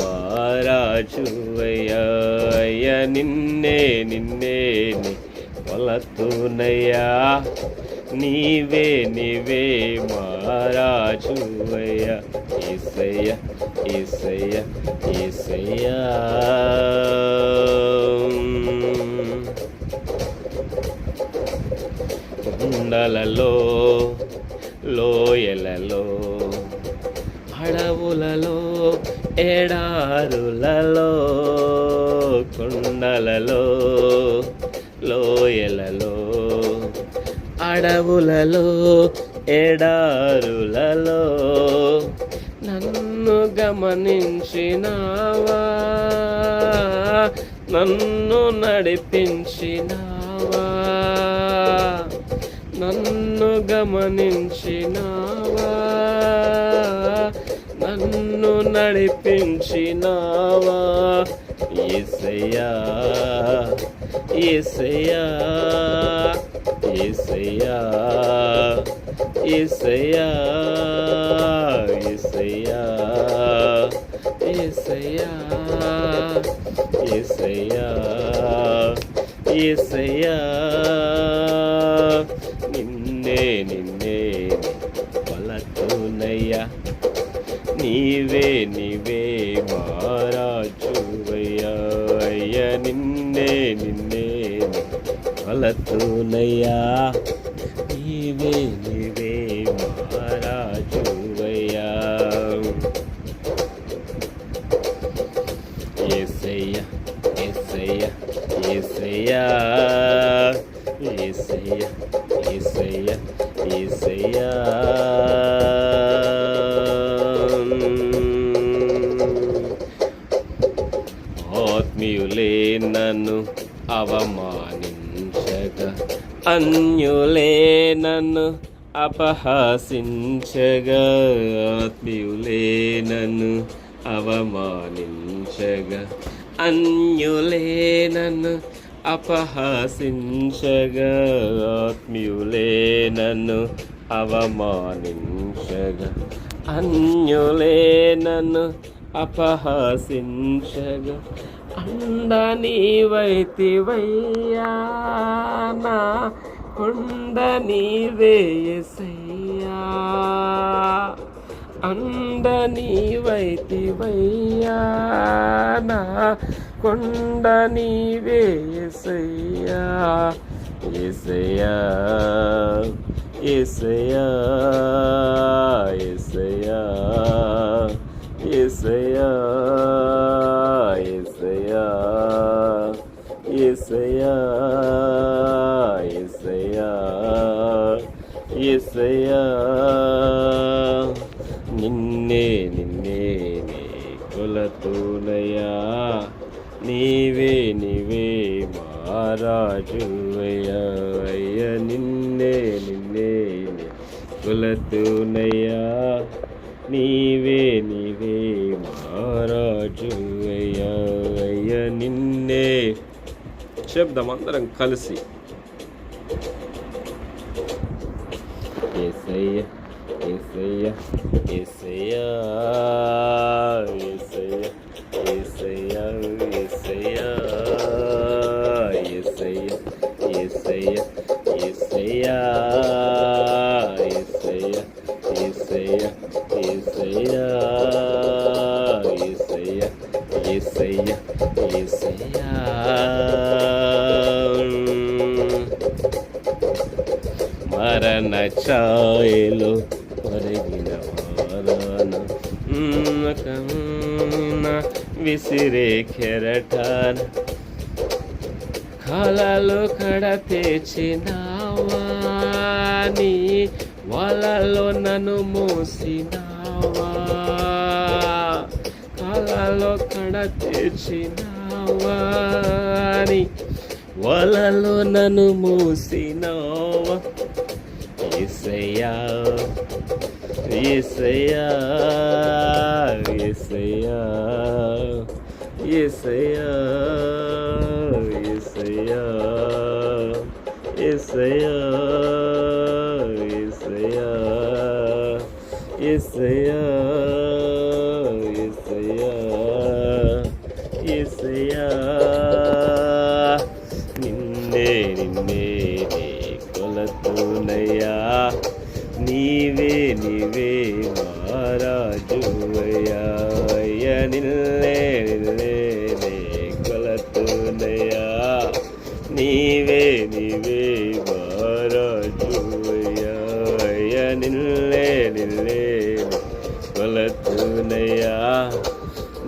మారాజువయ్యా నిన్నే నిన్నే నే కొలతునయ్యా నీవే నీవే మారాజువయ్యా యేసయ్యా యేసయ్యా యేసయ్యా కొండలలో లోయలలో అడవులలో ఎడారులలో కొండలలో లోయలలో అడవులలో ఎడారులలో నన్ను గమనించినావా నన్ను నడిపించినావా నన్ను గమనించినావా నన్ను నడిపించినావా యేసయ్యా యేసయ్యా యేసయ్యా యేసయ్యా యేసయ్యా యేసయ్యా యేసయ్యా యేసయ్యా నిన్నే నిన్నే కొలతునయ్యా నీవే నీవే మారాజువయ్యా అయ్యా నిన్నే నిన్నే కొలతునయ్యా నీవే నీవే మారాజువయ్యా యేసయ్యా యేసయ్యా యేసయ్యా యేసయ్యా యేసయ్యా యేసయ్యా ఆత్మీయులే నన్ను అవమానించగా అన్యులే నన్ను అపహాసించగా ఆత్మీయులే నన్ను అవమానించగా అన్యులే నన్ను అపహాసించగా ఆత్మీయులే నన్ను అవమానించగా అన్యులే నన్ను అపహాసించగా అండ నీవైతివయ్యా నా కొండ నీవే యేసయ్యా అండ నీవైతివయ్యా నా కొండ నీవే యేసయ్యా యేసయ్యా యేసయ్యా యేసయ్యా యేసయ్యా యేసయ్యా యేసయ్యా యేసయ్యా యేసయ్యా నిన్నే నిన్నే నే కొలతునయ్యా నీవే నీవే మారాజువయ్యా అయ్యా నిన్నే నిన్నే నే కొలతునయ్యా నీవే నీవే మారాజువయ్యా అయ్యా నిన్నే చెప్దాం అందరం కలిసి యేసయ్యా యేసయ్యా యేసయ్యా యేసయ్యా యేసయ్యా యేసయ్యా యేసయ్యా యేసయ్యా యేసయ్యా యేసయ్యా యేసయ్యా యేసయ్యా యేసయ్యా యేసయ్యా మరణ ఛాయలో ఒరిగిన వారాన విసిరే కెరటాన కలలు కడతేచినావా నీ వలలో నన్ను మోసినావా కలలో కడతేచినావా నీ వలలో నన్ను మోసినావా యేసయ్యా యేసయ్యా యేసయ్యా యేసయ్యా యేసయ్యా యేసయ్యా యేసయ్యా యేసయ్యా యేసయ్యా నిన్నే నిన్నే నే కొలతునయ్యా నీవే నీవే మహారాజువయ్యా అయ్యా నిన్నే నిన్నే నే కొలతునయ్యా నీవే నీవే మహారాజువయ్యా అయ్యా నిన్నే నిన్నే కొలతునయ్యా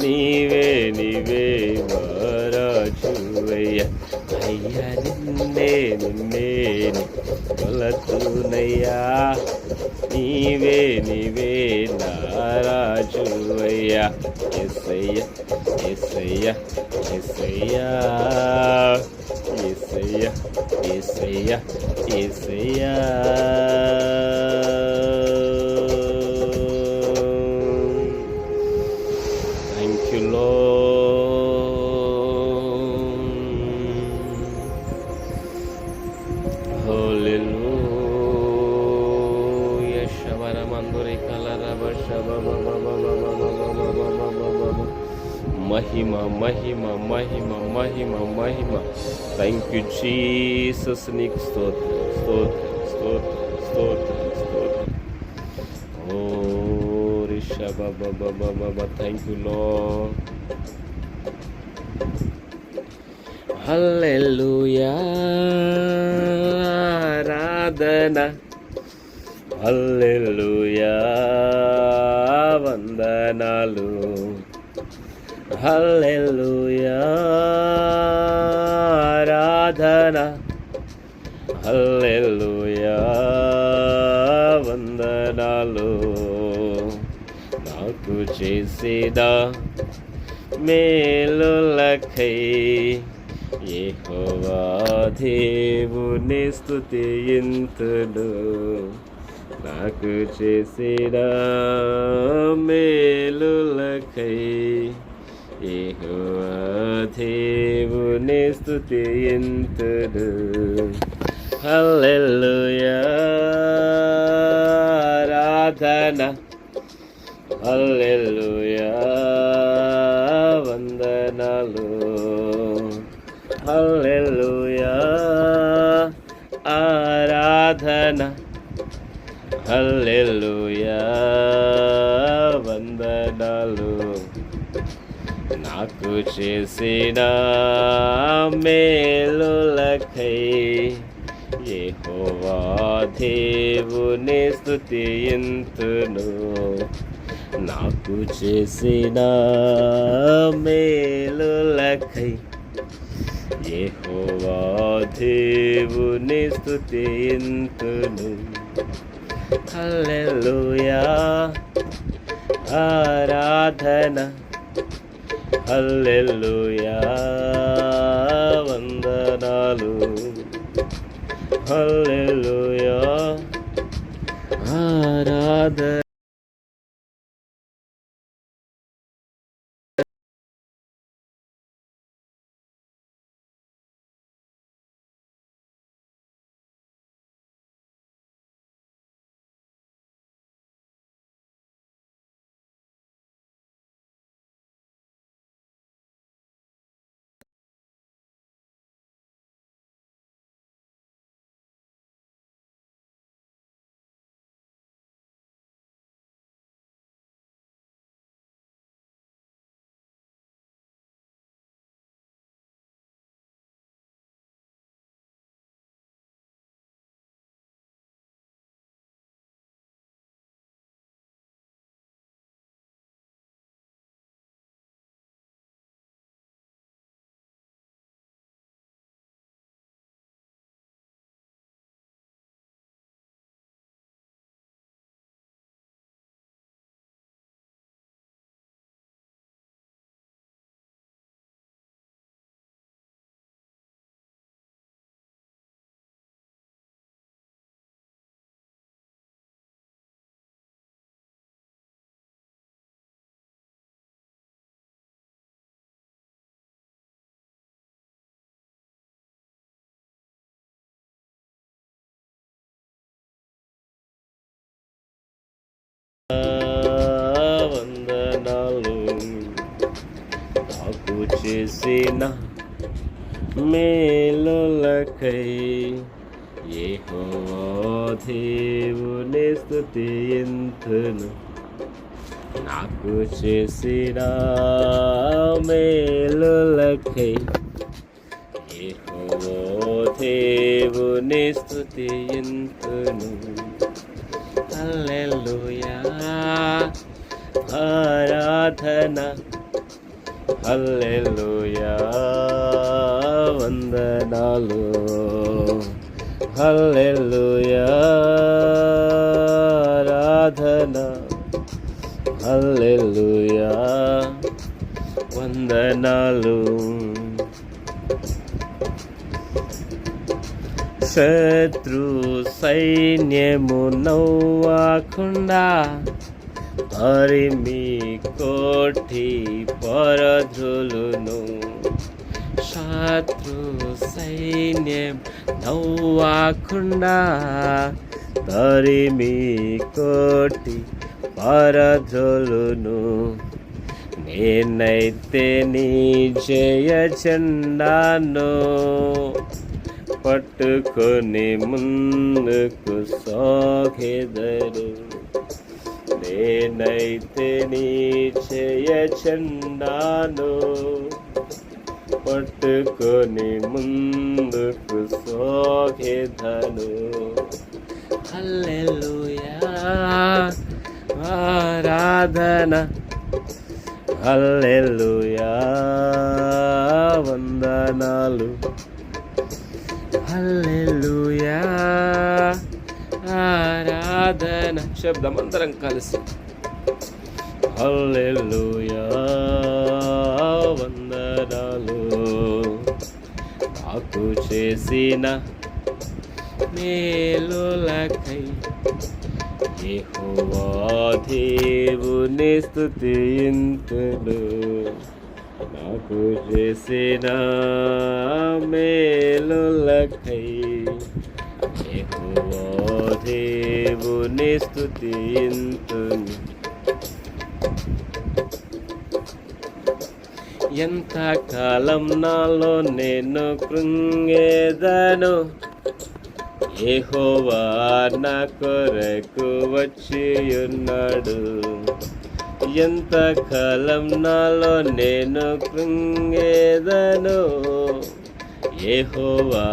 నీవే నీవే మహారాజువయ్యా అయ్యా నిన్నే నిన్నే కొలతునయ్యా నీవే నీవే నారాజువయ్యా యేసయ్యా యేసయ్యా యేసయ్యా యేసయ్యా యేసయ్యా యేసయ్యా థ్యాంక్ యూ లార్డ్ హల్లెలూయా శవరమందురి కలరవ మహిమ మహిమ మహిమ మహిమ మహిమ థ్యాంక్ యూ జీసస్ నీకు స్తోత్రం స్తోత్రం స్తోత్రం స్తోత్రం స్తోత్రం ఓ రిషభ థ్యాంక్ యూ లార్డ్ హల్లెలూయా ఆరాధన హల్లెలూయా వందనాలు హల్లెలూయా ఆరాధన హల్లెలూయా వందనాలు నాకు చేసిన మేలులకై యెహోవా దేవుని స్తుతింతును నాకు చేసిన మేలులకై యెహోవా దేవుని స్తుతింతును హల్లెలూయా ఆరాధన హల్లెలూయా వందనాలు హల్లెలూయా ఆరాధన హల్లెలూయా వందనాలు నాకు చేసిన మేలులకై యెహోవా దేవుని స్తుతింతును నాకు చేసిన మేలులకై యెహోవా దేవుని స్తుతింతును హల్లెలూయా ఆరాధన హల్లెలూయా వందనాలు హల్లెలూయా ఆరాధన చేసిన మేలులకై యెహోవా దేవుని స్తుతింతును. నాకు చేసిన మేలులకై యెహోవా దేవుని స్తుతింతును. హల్లెలూయా ఆరాధన, హల్లెలూయా వందనాలు, హల్లెలూయా ఆరాధన, హల్లెలూయా వందనాలు. శత్రు సైన్యము నవ్వకుండా హరిమి కోటి పరధ్రులును. శత్రు సైన్యం నవ్వకుండా హరిమి కోటి పరధ్రులును. నేనైతే నీ జయ జెండాను పట్టుకొని ముందుకు సాగెదరు. నేనైతే నీ జయ జెండాను పట్టుకొని ముందుకు సాగెదను. హల్లెలూయా ఆరాధన, హల్లెలూయా వందనాలు, హల్లెలూయా ఆరాధన. శబ్దం అందరం కలిసి హల్లెలూయా వందనాలు. నాకు చేసిన మేలులకై యెహోవా దేవుని స్తుతింతును. నాకు చేసిన మేలులకై యెహోవా దేవుని స్తుతింతును. ఎంత కాలం నాలో నేను కృంగేదను, యెహోవా నా కొరకు వచ్చి ఉన్నాడు. ఎంత కాలం నాలో నేను కృంగేదను, యెహోవా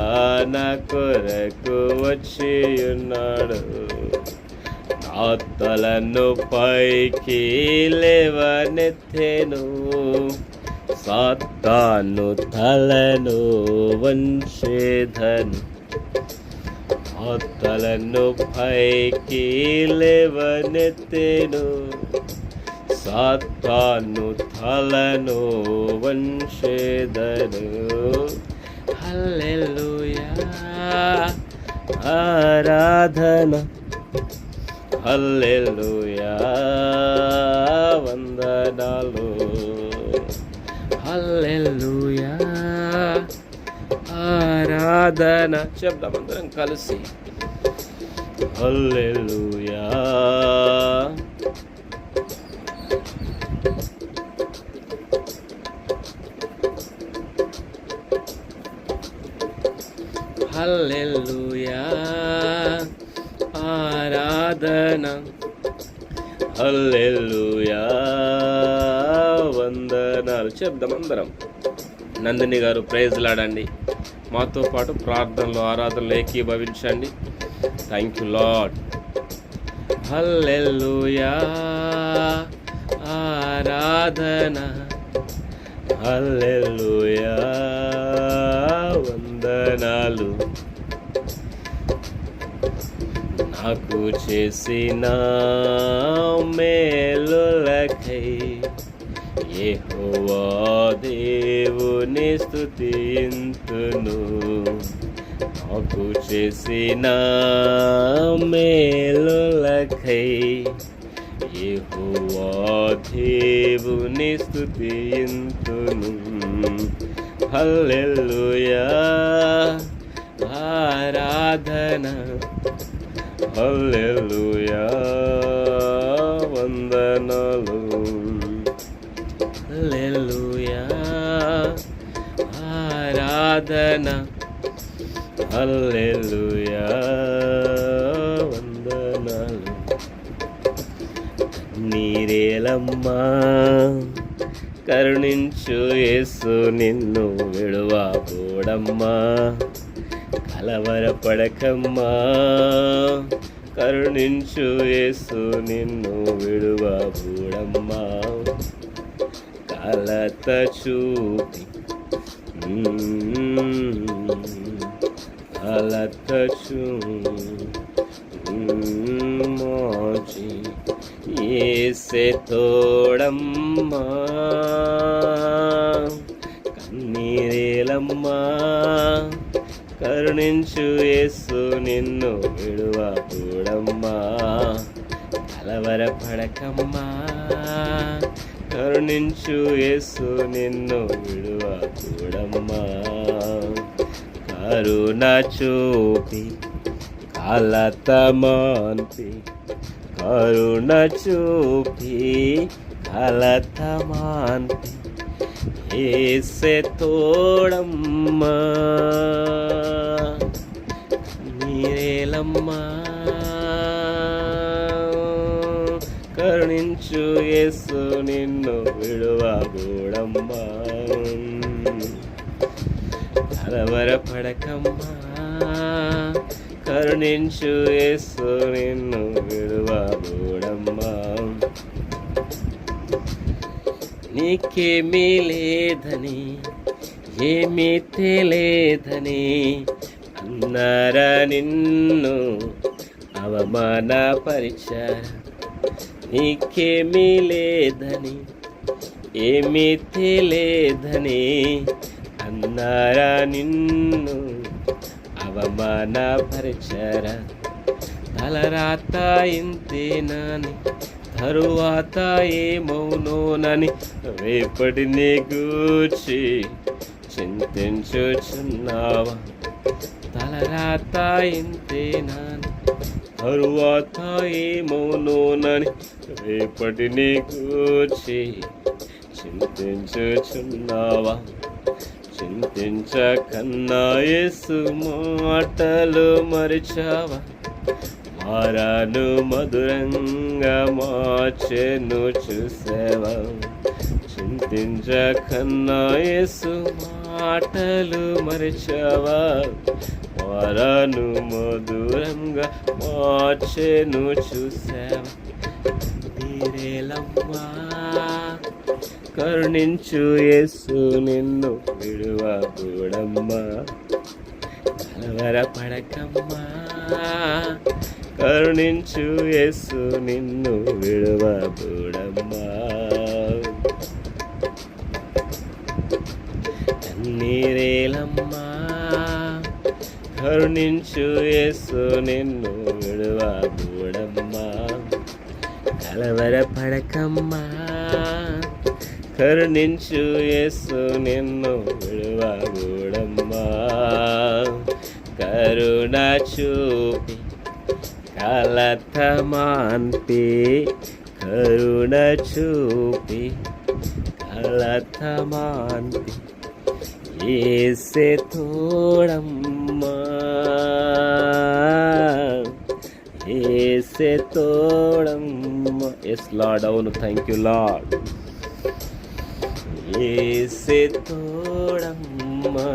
నా కొరకు వచ్చి ఉన్నాడు. నా తలను పైకి లేవనెత్తెను, సాతాను తలను వంచేదను. నా తలను పైకి లేవనెత్తెను, సాతాను తలను వంచేదను. హల్లెలూయా ఆరాధన, హల్లెలూయా వందనాలు, హల్లెలూయా ఆరాధన. శబ్దం అందరం కలిసి హల్లెలూయా హల్లెలూయా ఆరాధన, హల్లెలూయా వందనాలు. చెప్దాం అందరం. నందిని గారు ప్రైజ్ లాడండి, మాతో పాటు ప్రార్థనలో ఆరాధనలో ఏకీభవించండి. Thank you Lord. హల్లెలూయా ఆరాధన, హల్లెలూయా వందనాలు. నాకు చేసిన మేలులకై యెహోవా దేవుని స్తుతింతును. నాకు చేసిన మేలులకై యెహోవా దేవుని స్తుతింతును. హల్లెలూయా ఆరాధన, హల్లెలూయా వందనాలు, హల్లెలూయా ఆరాధన హల్లెలూయా వందనాలు. నీరేలమ్మా కరుణించు యేసు నిన్ను విడువబోడమ్మా. కలవరపడకమ్మా కరుణించు యేసు నిన్ను విడువబోడమ్మా. కలత చూపి కలత చూచి యేసే తోడమ్మా. కన్నీరేలమ్మా కరుణించు యేసు నిన్ను విడువబోడమ్మా. కలవరపడకమ్మా కరుణించు యేసు నిన్ను విడువబోడమ్మా. కరుణ చూపి కలత మాన్పి కరుణ చూపి కలత మాన్పి యేసే తోడమ్మా. నీరేలమ్మా కరుణించు యేసు నిన్ను విడువబోడమ్మా. కలవరపడకమ్మా కరుణించు యేసు నిన్ను విడువబోడమ్మా. నీకేమీ లేదని ఏమీ తెలియదని అన్నారా నిన్ను అవమానపరిచారా. నీకేమీ లేదని ఏమీ తెలియదని అన్నారా నిన్ను అవమానపరిచారా. తలరాత ఇంతేనని తరువాత ఏమౌనోనని రేపటిని గూర్చి చింతించుచున్నావా. తలరాత ఇంతేనని తరువాత ఏమౌనోనని రేపటిని గూర్చి చింతించుచున్నావా. చింతించకన్నా యేసు మాటలు మరిచావా. మారాను మధురంగా మార్చెను చూసావా. చింతించకన్నా యేసు మాటలు మరిచావా. మారాను మధురంగా మార్చెను చూసావా. నీరేలమ్మా కరుణించు యేసు నిన్ను విడువబోడమ్మా. కలవరపడకమ్మా కరుణించు యేసు నిన్ను విడువబోడమ్మా. కన్నీరేలమ్మా కరుణించు యేసు నిన్ను విడువబోడమ్మా. కలవరపడకమ్మా కరుణించు యేసు నిన్ను విడువబోడమ్మా. కరుణ చూపి కలత మాన్పి కరుణ చూపి కలత మాన్పి యేసే తోడమ్మా. యేసే తోడమ్మా. ఎస్ లార్డ్, అవును, థ్యాంక్ యూ లార్డ్. యేసే తోడమ్మా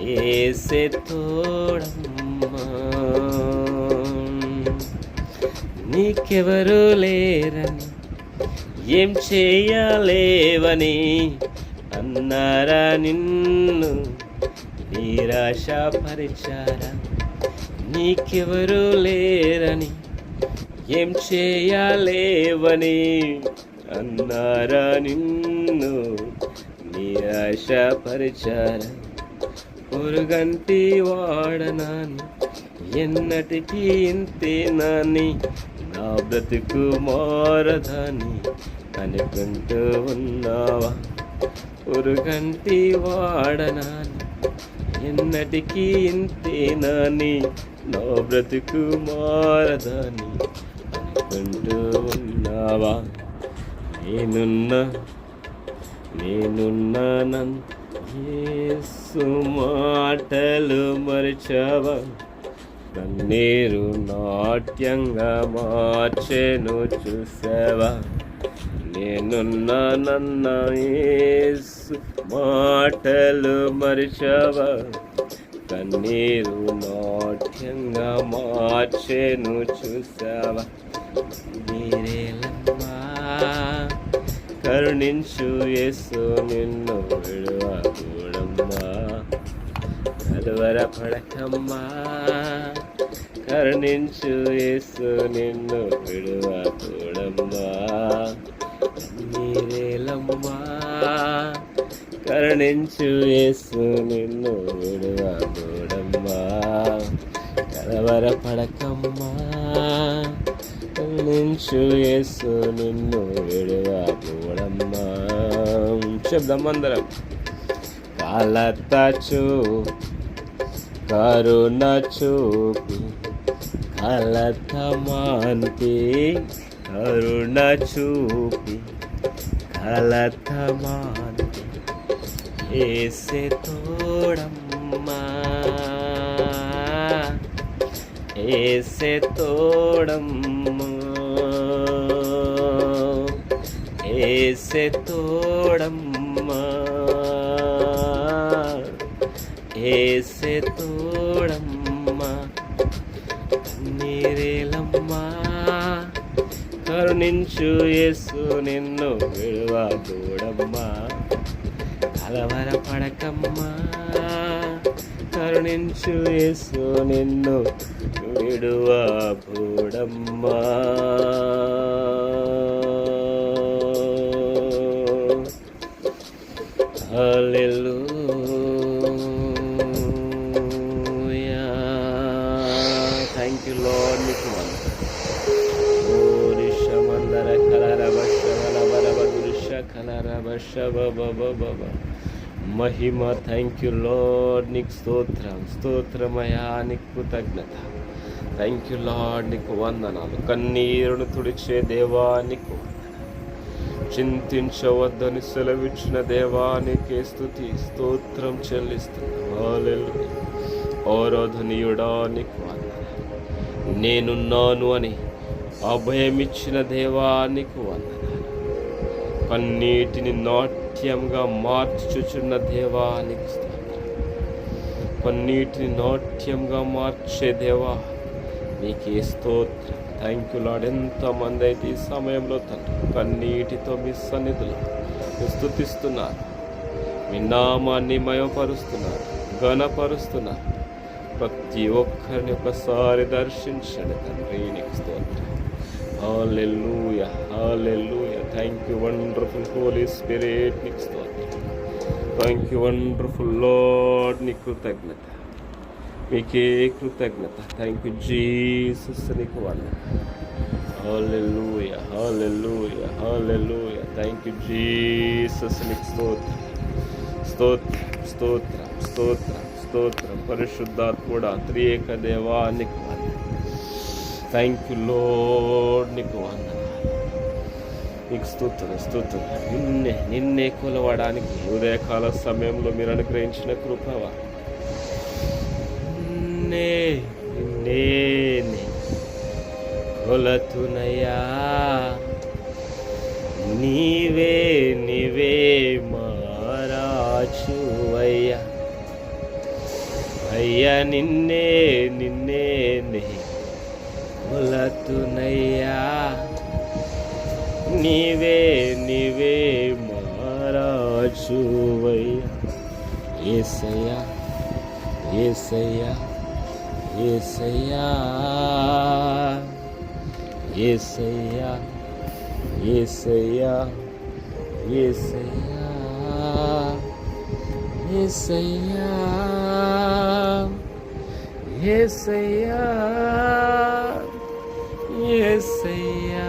యేసే తోడమ్మా. నీకెవరు లేరని ఏం చేయలేవని అన్నారా నిన్ను నిరాశపరిచారా. నీకెవరు లేరని ఏం చేయలేవని అన్నారా నిన్ను నిరాశపరిచారా. పొరుగంటి వాడనాని ఎన్నటికీ ఇంతేనాని నా బ్రతుకు మారదని అనుకుంటూ ఉన్నావా. పొరుగంటి వాడనాని ఎన్నటికీ ఇంతేనాని నా బ్రతుకు మారదని అనుకుంటూ ఉన్నావా. నేనున్నానన్ యేసు మాటలు మరిచావా, కన్నీరు నాట్యంగా మార్చెను చూసావా. నేనున్నానన్న యేసు మాటలు మరిచావా, కన్నీరు నాట్యంగా మార్చెను చూసావా. నీరేలమ్మా కరుణించు యేసు నిన్ను విడువకూడమ్మా, కలవరపడకమ్మా కరుణించు యేసు నిన్ను విడువకూడమ్మా. నీరేలమ్మా కరుణించు యేసు నిన్ను విడువకూడమ్మా, కలవరపడకమ్మా కరుణించు యేసు నిన్ను విడువకూడమ్మా. చెప్దాం అందరం. కలత కరుణ చూపి కలత మాన్పి, కరుణ చూపి కలత మాన్పి, యేసే తోడమ్మా యేసే తోడమ్మా, యేసే తోడమ్మా, యేసే తోడమ్మా. నీరేలమ్మా కరుణించు యేసు నిన్ను విడువకూడమ్మా, కలవరపడకమ్మా కరుణించు యేసు నిన్ను విడువకూడమ్మా. హల్లెలూయా. Thank you Lord. మీకు ఓరిషమందర కలరబషవలబరబదురుష కలరబషవబబబ మహిమ. Thank you Lord. నీకు స్తోత్రం, స్తోత్రమయా, నీకు కృతజ్ఞత. Thank you Lord. నీకు వందనాలు. కన్నీరును తుడిచే దేవా నీకు, చింతించవద్దని సెలవిచ్చిన దేవానికి స్తుతి స్తోత్రం చెల్లిస్తున్నాం. హల్లెలూయా. ఆరాధనీయుడా నీకు వందనాలు. నేనున్నాను అని అభయమిచ్చిన దేవానికి వందనాలు. కన్నీటిని నాట్యంగా మార్చుచున్న దేవానికి స్తోత్రం. కన్నీటిని నాట్యంగా మార్చే దేవా నీకే స్తోత్రం. Thank you lord. ఎంతమంది అయితే ఈ సమయంలో తండ్రి కన్నీటితో మీ సన్నిధిలో స్తుతిస్తున్నారు, మీ నామాన్ని మయపరుస్తున్నారు, ఘనపరుస్తున్నారు. ప్రతి ఒక్కరిని ఒకసారి దర్శించండి తండ్రి. నీకు స్తోత్రం. హల్లెలూయా, హల్లెలూయా. Thank you wonderful Holy Spirit. నీకు స్తోత్రం. Thank you wonderful Lord. నీకు కృతజ్ఞత, మీకే కృతజ్ఞత. Thank you Jesus. నీకు వందనాలు. హల్లెలూయా, హల్లెలూయా, హల్లెలూయా. Thank you Jesus. నీకు స్తోత్రం, స్తోత్రం, స్తోత్రం, స్తోత్రం, స్తోత్రం. పరిశుద్ధాత్ముడా త్రియేక దేవా నీకు వందనాలు. Thank you Lord. నీకు వందనాలు. నీకు స్తోత్రం, స్తోత్రం. నిన్నే కొలవడానికి ఉదయకాల సమయంలో మీరు అనుగ్రహించిన కృపవా. నిన్నే కొలతునయ్యా, నీవే నీవే మారాచువయ్యా. అయ్యా నిన్నే నిన్నే కొలతునయ్యా, నీవే నీవే మారాచువయ్యా. యేసయ్యా, యేసయ్యా, యేసయ్యా, యేసయ్యా, యేసయ్యా, యేసయ్యా, యేసయ్యా, యేసయ్యా, యేసయ్యా,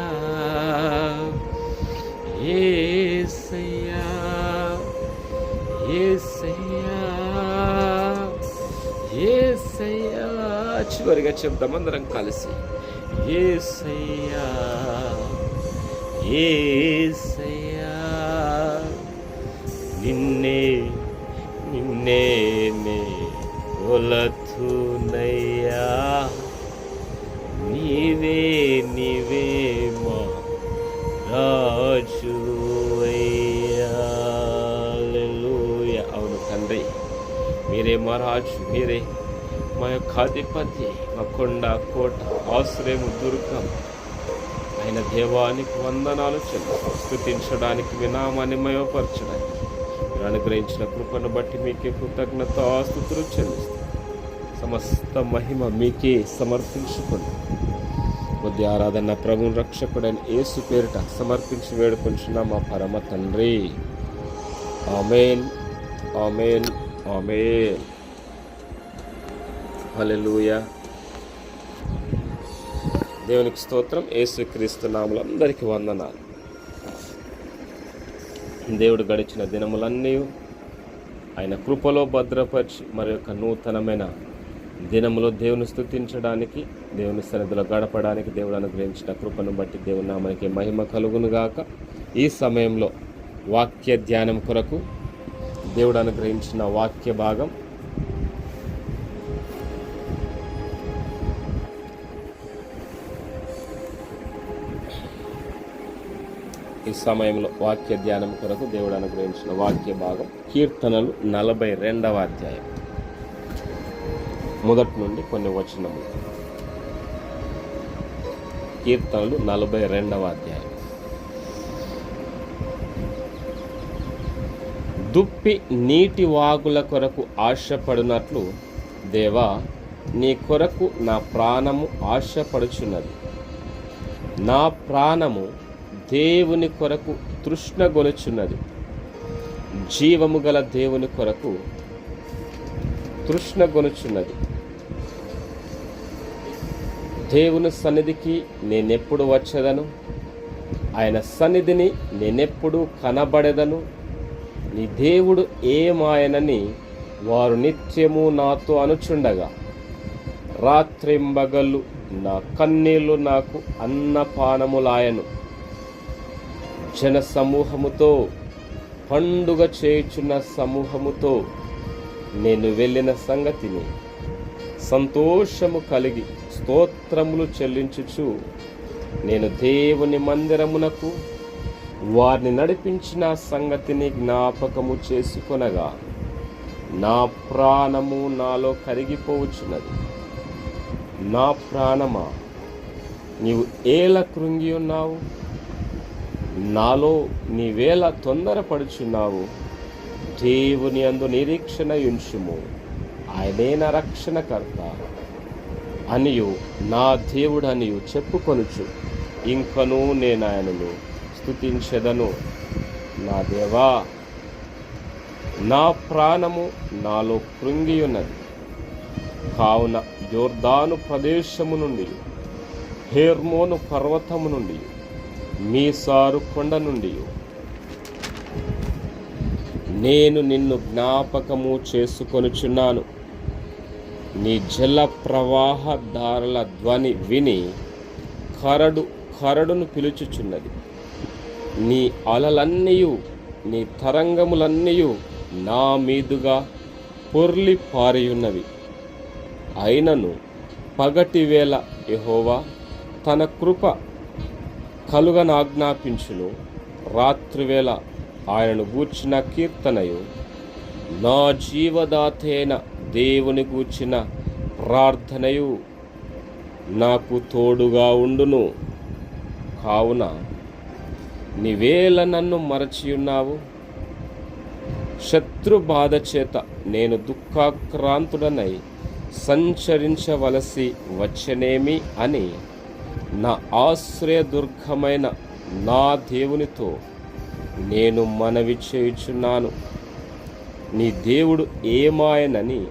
యేసయ్యా, యేసయ్యా, యేసయ్యా. చివరిగా చెప్దాం అందరం కలిసి. యేసయ్యా, యేసయ్యా, నిన్నే నిన్నే నే కొలతునయ్యా, నీవే నీవే మా రాజువయ్యా. హల్లెలూయా. అవును తండ్రి, మీరే మా రాజు, మీరే మా యొక్క అధిపతి, మా కొండ కోట ఆశ్రయము దుర్గం ఆయన దేవానికి వందనాలు చెల్లిస్తాం. స్తుతించడానికి, మీ నామాన్ని మయోపరచడానికి మీరు అనుగ్రహించిన కృపను బట్టి మీకే కృతజ్ఞతాస్తుతులు చెల్లిస్తాం. సమస్త మహిమ మీకే సమర్పించుకోండి. కొద్ది ఆరాధన ప్రభుని రక్షకుడైన యేసు పేరిట సమర్పించి వేడుకొంచున్న మా పరమ తండ్రి. ఆమేన్, ఆమేన్, ఆమేన్. హల్లెలూయా. దేవునికి స్తోత్రం. యేసుక్రీస్తు నామములో అందరికీ వందనాలు. దేవుడు గడిచిన దినములన్నీ ఆయన కృపలో భద్రపరిచి మరి యొక్క నూతనమైన దినములో దేవుని స్తుతించడానికి, దేవుని సన్నిధిలో గడపడానికి దేవుడు అనుగ్రహించిన కృపను బట్టి దేవుని నామానికి మహిమ కలుగునుగాక. ఈ సమయంలో వాక్య ధ్యానం కొరకు దేవుడు అనుగ్రహించిన వాక్య భాగం ఈ సమయంలో వాక్య ధ్యానం కొరకు దేవుడు అనుగ్రహించిన వాక్య భాగం కీర్తనలు 42వ అధ్యాయం మొదటి నుండి కొన్ని వచనములు. కీర్తనలు 42వ అధ్యాయం. దుప్పి నీటి వాగుల కొరకు ఆశపడినట్లు దేవా, నీ కొరకు నా ప్రాణము ఆశపడుచున్నది. నా ప్రాణము దేవుని కొరకు తృష్ణగొనుచున్నది. జీవము గల దేవుని కొరకు తృష్ణగొనుచున్నది. దేవుని సన్నిధికి నేనెప్పుడు వచ్చేదను? ఆయన సన్నిధిని నేనెప్పుడు కనబడేదను? నీ దేవుడు ఏమాయనని వారు నిత్యము నాతో అనుచుండగా, రాత్రింబగళ్ళు నా కన్నీళ్లు నాకు అన్నపానములాయను. జన సమూహముతో, పండుగ చేయుచున్న సమూహముతో నేను వెళ్ళిన సంగతిని సంతోషము కలిగి స్తోత్రములు చెల్లించుచు నేను దేవుని మందిరమునకు వారిని నడిపించిన సంగతిని జ్ఞాపకము చేసుకొనగా నా ప్రాణము నాలో కరిగిపోవచ్చున్నది. నా ప్రాణమా, నీవు ఏల కృంగి ఉన్నావు? నాలో నీవేళ తొందరపడుచున్నావు? దేవుని యందు నిరీక్షణ ఉంచుము, ఆయనే నా రక్షణకర్త అనియు నా దేవుడు అనియు చెప్పుకొనుచు ఇంకనూ నేను ఆయనను స్తుతించెదను. నా దేవా, నా ప్రాణము నాలో కృంగి ఉన్నది. కావున యోర్దాను ప్రదేశము నుండి, హెర్మోను పర్వతము నుండి, మీసారు కొండ నుండి నేను నిన్ను జ్ఞాపకము చేసుకొనుచున్నాను. నీ జల ప్రవాహ ధారల ధ్వని విని కరడును పిలుచుచున్నది. నీ అలలన్నీయు, నీ తరంగములన్నీయు నా మీదుగా పొర్లి పారియున్నవి. అయినను పగటి వేళ యెహోవా తన కృప కలుగనాజ్ఞాపించును. రాత్రివేళ ఆయనను గూర్చిన కీర్తనయు, నా జీవదాతైన దేవుని గూర్చిన ప్రార్థనయు నాకు తోడుగా ఉండును. కావున నీవేళ నన్ను మరచియున్నావు? శత్రు బాధ చేత నేను దుఃఖాక్రాంతుడనై సంచరించవలసి వచ్చనేమి అని నా ఆశ్రయదుర్గమైన నా దేవునితో నేను మనవి చేయుచున్నాను. నీ దేవుడు ఏమాయనని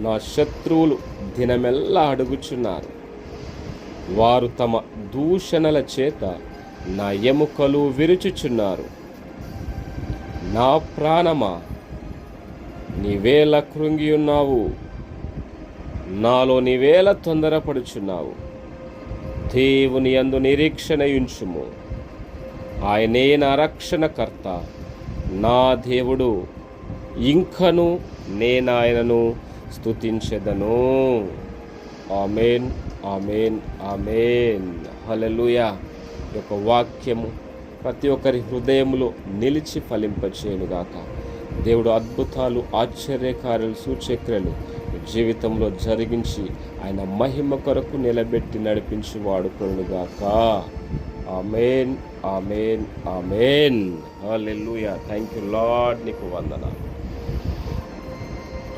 నా శత్రువులు దినమెల్లా అడుగుచున్నారు. వారు తమ దూషణల చేత నా ఎముకలు విరుచుచున్నారు. నా ప్రాణమా, నీవేళ కృంగియున్నావు? నాలో నీవేళ తొందరపడుచున్నావు? దేవుని యందు నిరీక్షణ ఉంచుము, ఆయనే నా రక్షణకర్త నా దేవుడు, ఇంకను నేనాయనను స్తుతించెదను. ఆమేన్, ఆమేన్, ఆమేన్. హల్లెలూయా. ఈ యొక్క వాక్యము ప్రతి ఒక్కరి హృదయములో నిలిచి ఫలింపచేయునుగాక. దేవుడు అద్భుతాలు, ఆశ్చర్యకార్యాలు, సూచక్రియలు జీవితంలో జరిగించి ఆయన మహిమ కొరకు నిలబెట్టి నడిపించి వాడుకొనుగాక. ఆమేన్, ఆమేన్, ఆమేన్. హల్లెలూయా. Thank you Lord. నీకు వందనాలు.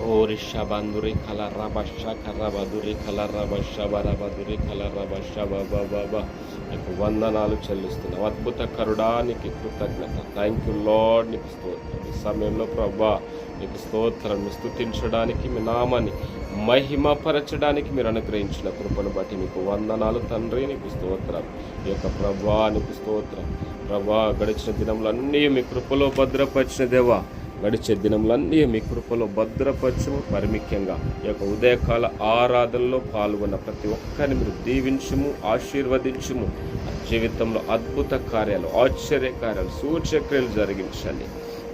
ఓ రిషబందురి కలరబష కరబదురి కలరబష బరబదురి కలరబష బాబా. నీకు వందనాలు చెల్లిస్తున్నావు. అద్భుత కరుడా, నీకు కృతజ్ఞత. Thank you Lord. నీకు స్తోత్రం. ఈ సమయంలో ప్రభా నీకు స్తోత్రం. స్తుతించడానికి, మీ నామాన్ని మహిమపరచడానికి మీరు అనుగ్రహించిన కృపను బట్టి నీకు వందనాలు తండ్రి. నీకు స్తోత్రం. ఈ యొక్క ప్రభా నీకు స్తోత్రం. ప్రభా గడిచిన దినములన్నీ మీ కృపలో భద్రపరిచిన దేవా, గడిచే దినములన్నీ మీ కృపలో భద్రపరచము. పరిముఖ్యంగా ఈ యొక్క ఉదయకాల ఆరాధనలో పాల్గొన్న ప్రతి ఒక్కరిని మీరు దీవించము, ఆశీర్వదించము. జీవితంలో అద్భుత కార్యాలు, ఆశ్చర్యకార్యాలు, సూచక్రియలు జరిగించండి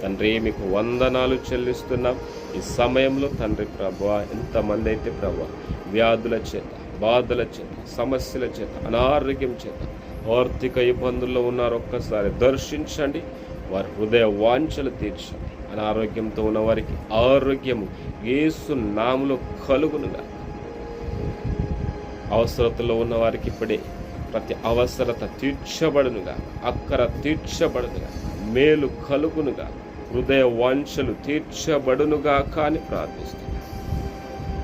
తండ్రి. మీకు వందనాలు చెల్లిస్తున్నాం. ఈ సమయంలో తండ్రి ప్రభువా, ఎంతమంది అయితే ప్రభువా వ్యాధుల చేత, బాధల చేత, సమస్యల చేత, అనారోగ్యం చేత, ఆర్థిక ఇబ్బందుల్లో ఉన్నారో ఒక్కసారి దర్శించండి. వారి హృదయ వాంఛలు తీర్చండి. అనారోగ్యంతో ఉన్న వారికి ఆరోగ్యము యేసు నామములో కలుగునుగా. అవసరతలో ఉన్న వారికి ఇప్పుడే ప్రతి అవసరత తీర్చబడునుగా, అక్కర తీర్చబడునుగా, మేలు కలుగునుగా, హృదయ వాంఛలు తీర్చబడునుగా కానీ ప్రార్థిస్తున్నాను.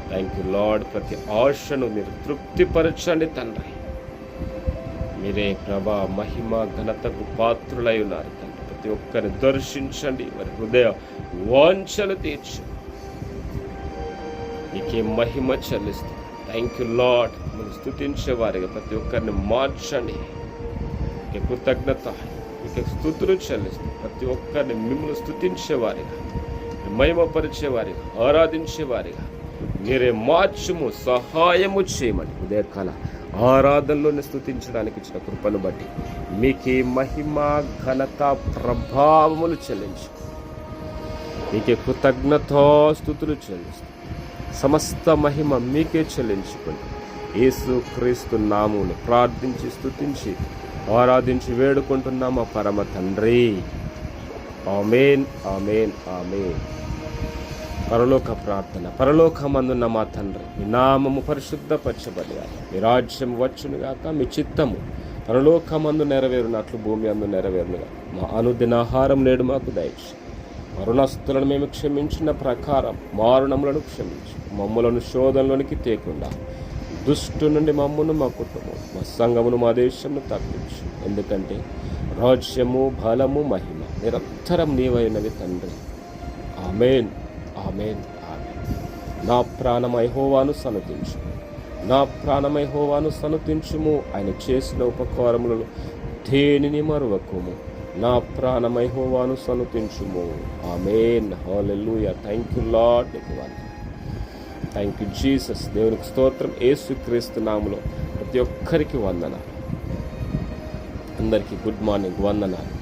Thank you lord. ప్రతి ఆశను మీరు తృప్తిపరచండి తండ్రి. మీరే ప్రభా మహిమ ఘనతకు పాత్రులై ఉన్నారు తండ్రి. ప్రతి ఒక్కరిని దర్శించండి. వారి హృదయ వాంఛలు తీర్చండి. నీకే మహిమ చెల్లిస్తుంది. Thank you lord. మీరు స్తుతించే వారిగా ప్రతి ఒక్కరిని మార్చండి. నీకే కృతజ్ఞత, నీకే స్తుతులు చెల్లిస్తుంది. ప్రతి ఒక్కరిని మిమ్మల్ని స్తుతించేవారిగా, మహిమపరిచేవారిగా, ఆరాధించేవారిగా మీరే మార్చుము, సహాయము చేయమని ఉదయకాల ఆరాధనలోని స్తుతించడానికి ఇచ్చిన కృపను బట్టి మీకే మహిమ, ఘనత, ప్రభావములు చెల్లించు. మీకే కృతజ్ఞతాస్తుతులు చెల్లిస్తూ సమస్త మహిమ మీకే చెల్లించుకొని యేసు క్రీస్తు నామమును ప్రార్థించి, స్తుతించి, ఆరాధించి వేడుకుంటున్నాము పరమ తండ్రి. ఆమేన్, ఆమేన్, ఆమేన్. పరలోక ప్రార్థన. పరలోకమందున్న మా తండ్రి, మీ నామము పరిశుద్ధపరచబడిగాక, మీ రాజ్యం వచ్చునుగాక, మీ చిత్తము పరలోకమందు నెరవేరునట్లు భూమి అందు నెరవేరునుగా. మా అనుదిన ఆహారం నేడు మాకు దయచేయి. మా రుణస్తులను మేము క్షమించిన ప్రకారం మా రుణములను క్షమించు. మమ్ములను శోధనలోనికి తేకుండా దుష్టు నుండి మమ్మును, మా కుటుంబం, మా సంఘమును, మా దేశమును తప్పించు. ఎందుకంటే రాజ్యము, బలము, మహిమ నిరంతరం నీవైనవి తండ్రి. ఆమేన్, ఆమేన్, ఆమేన్. నా ప్రాణమై యెహోవాను సన్నుతించు. నా ప్రాణమై యెహోవాను సన్నుతించుము. ఆయన చేసిన ఉపకారములను దేనిని మరువకుము. నా ప్రాణమై యెహోవాను సన్నుతించుము. ఆమేన్. హల్లెలూయా. Thank you Lord. నీకు వందనాలు. Thank you Jesus. దేవునికి స్తోత్రం. యేసుక్రీస్తు నామములో ప్రతి ఒక్కరికి వందనాలు. అందరికీ గుడ్ మార్నింగ్, వందనాలు.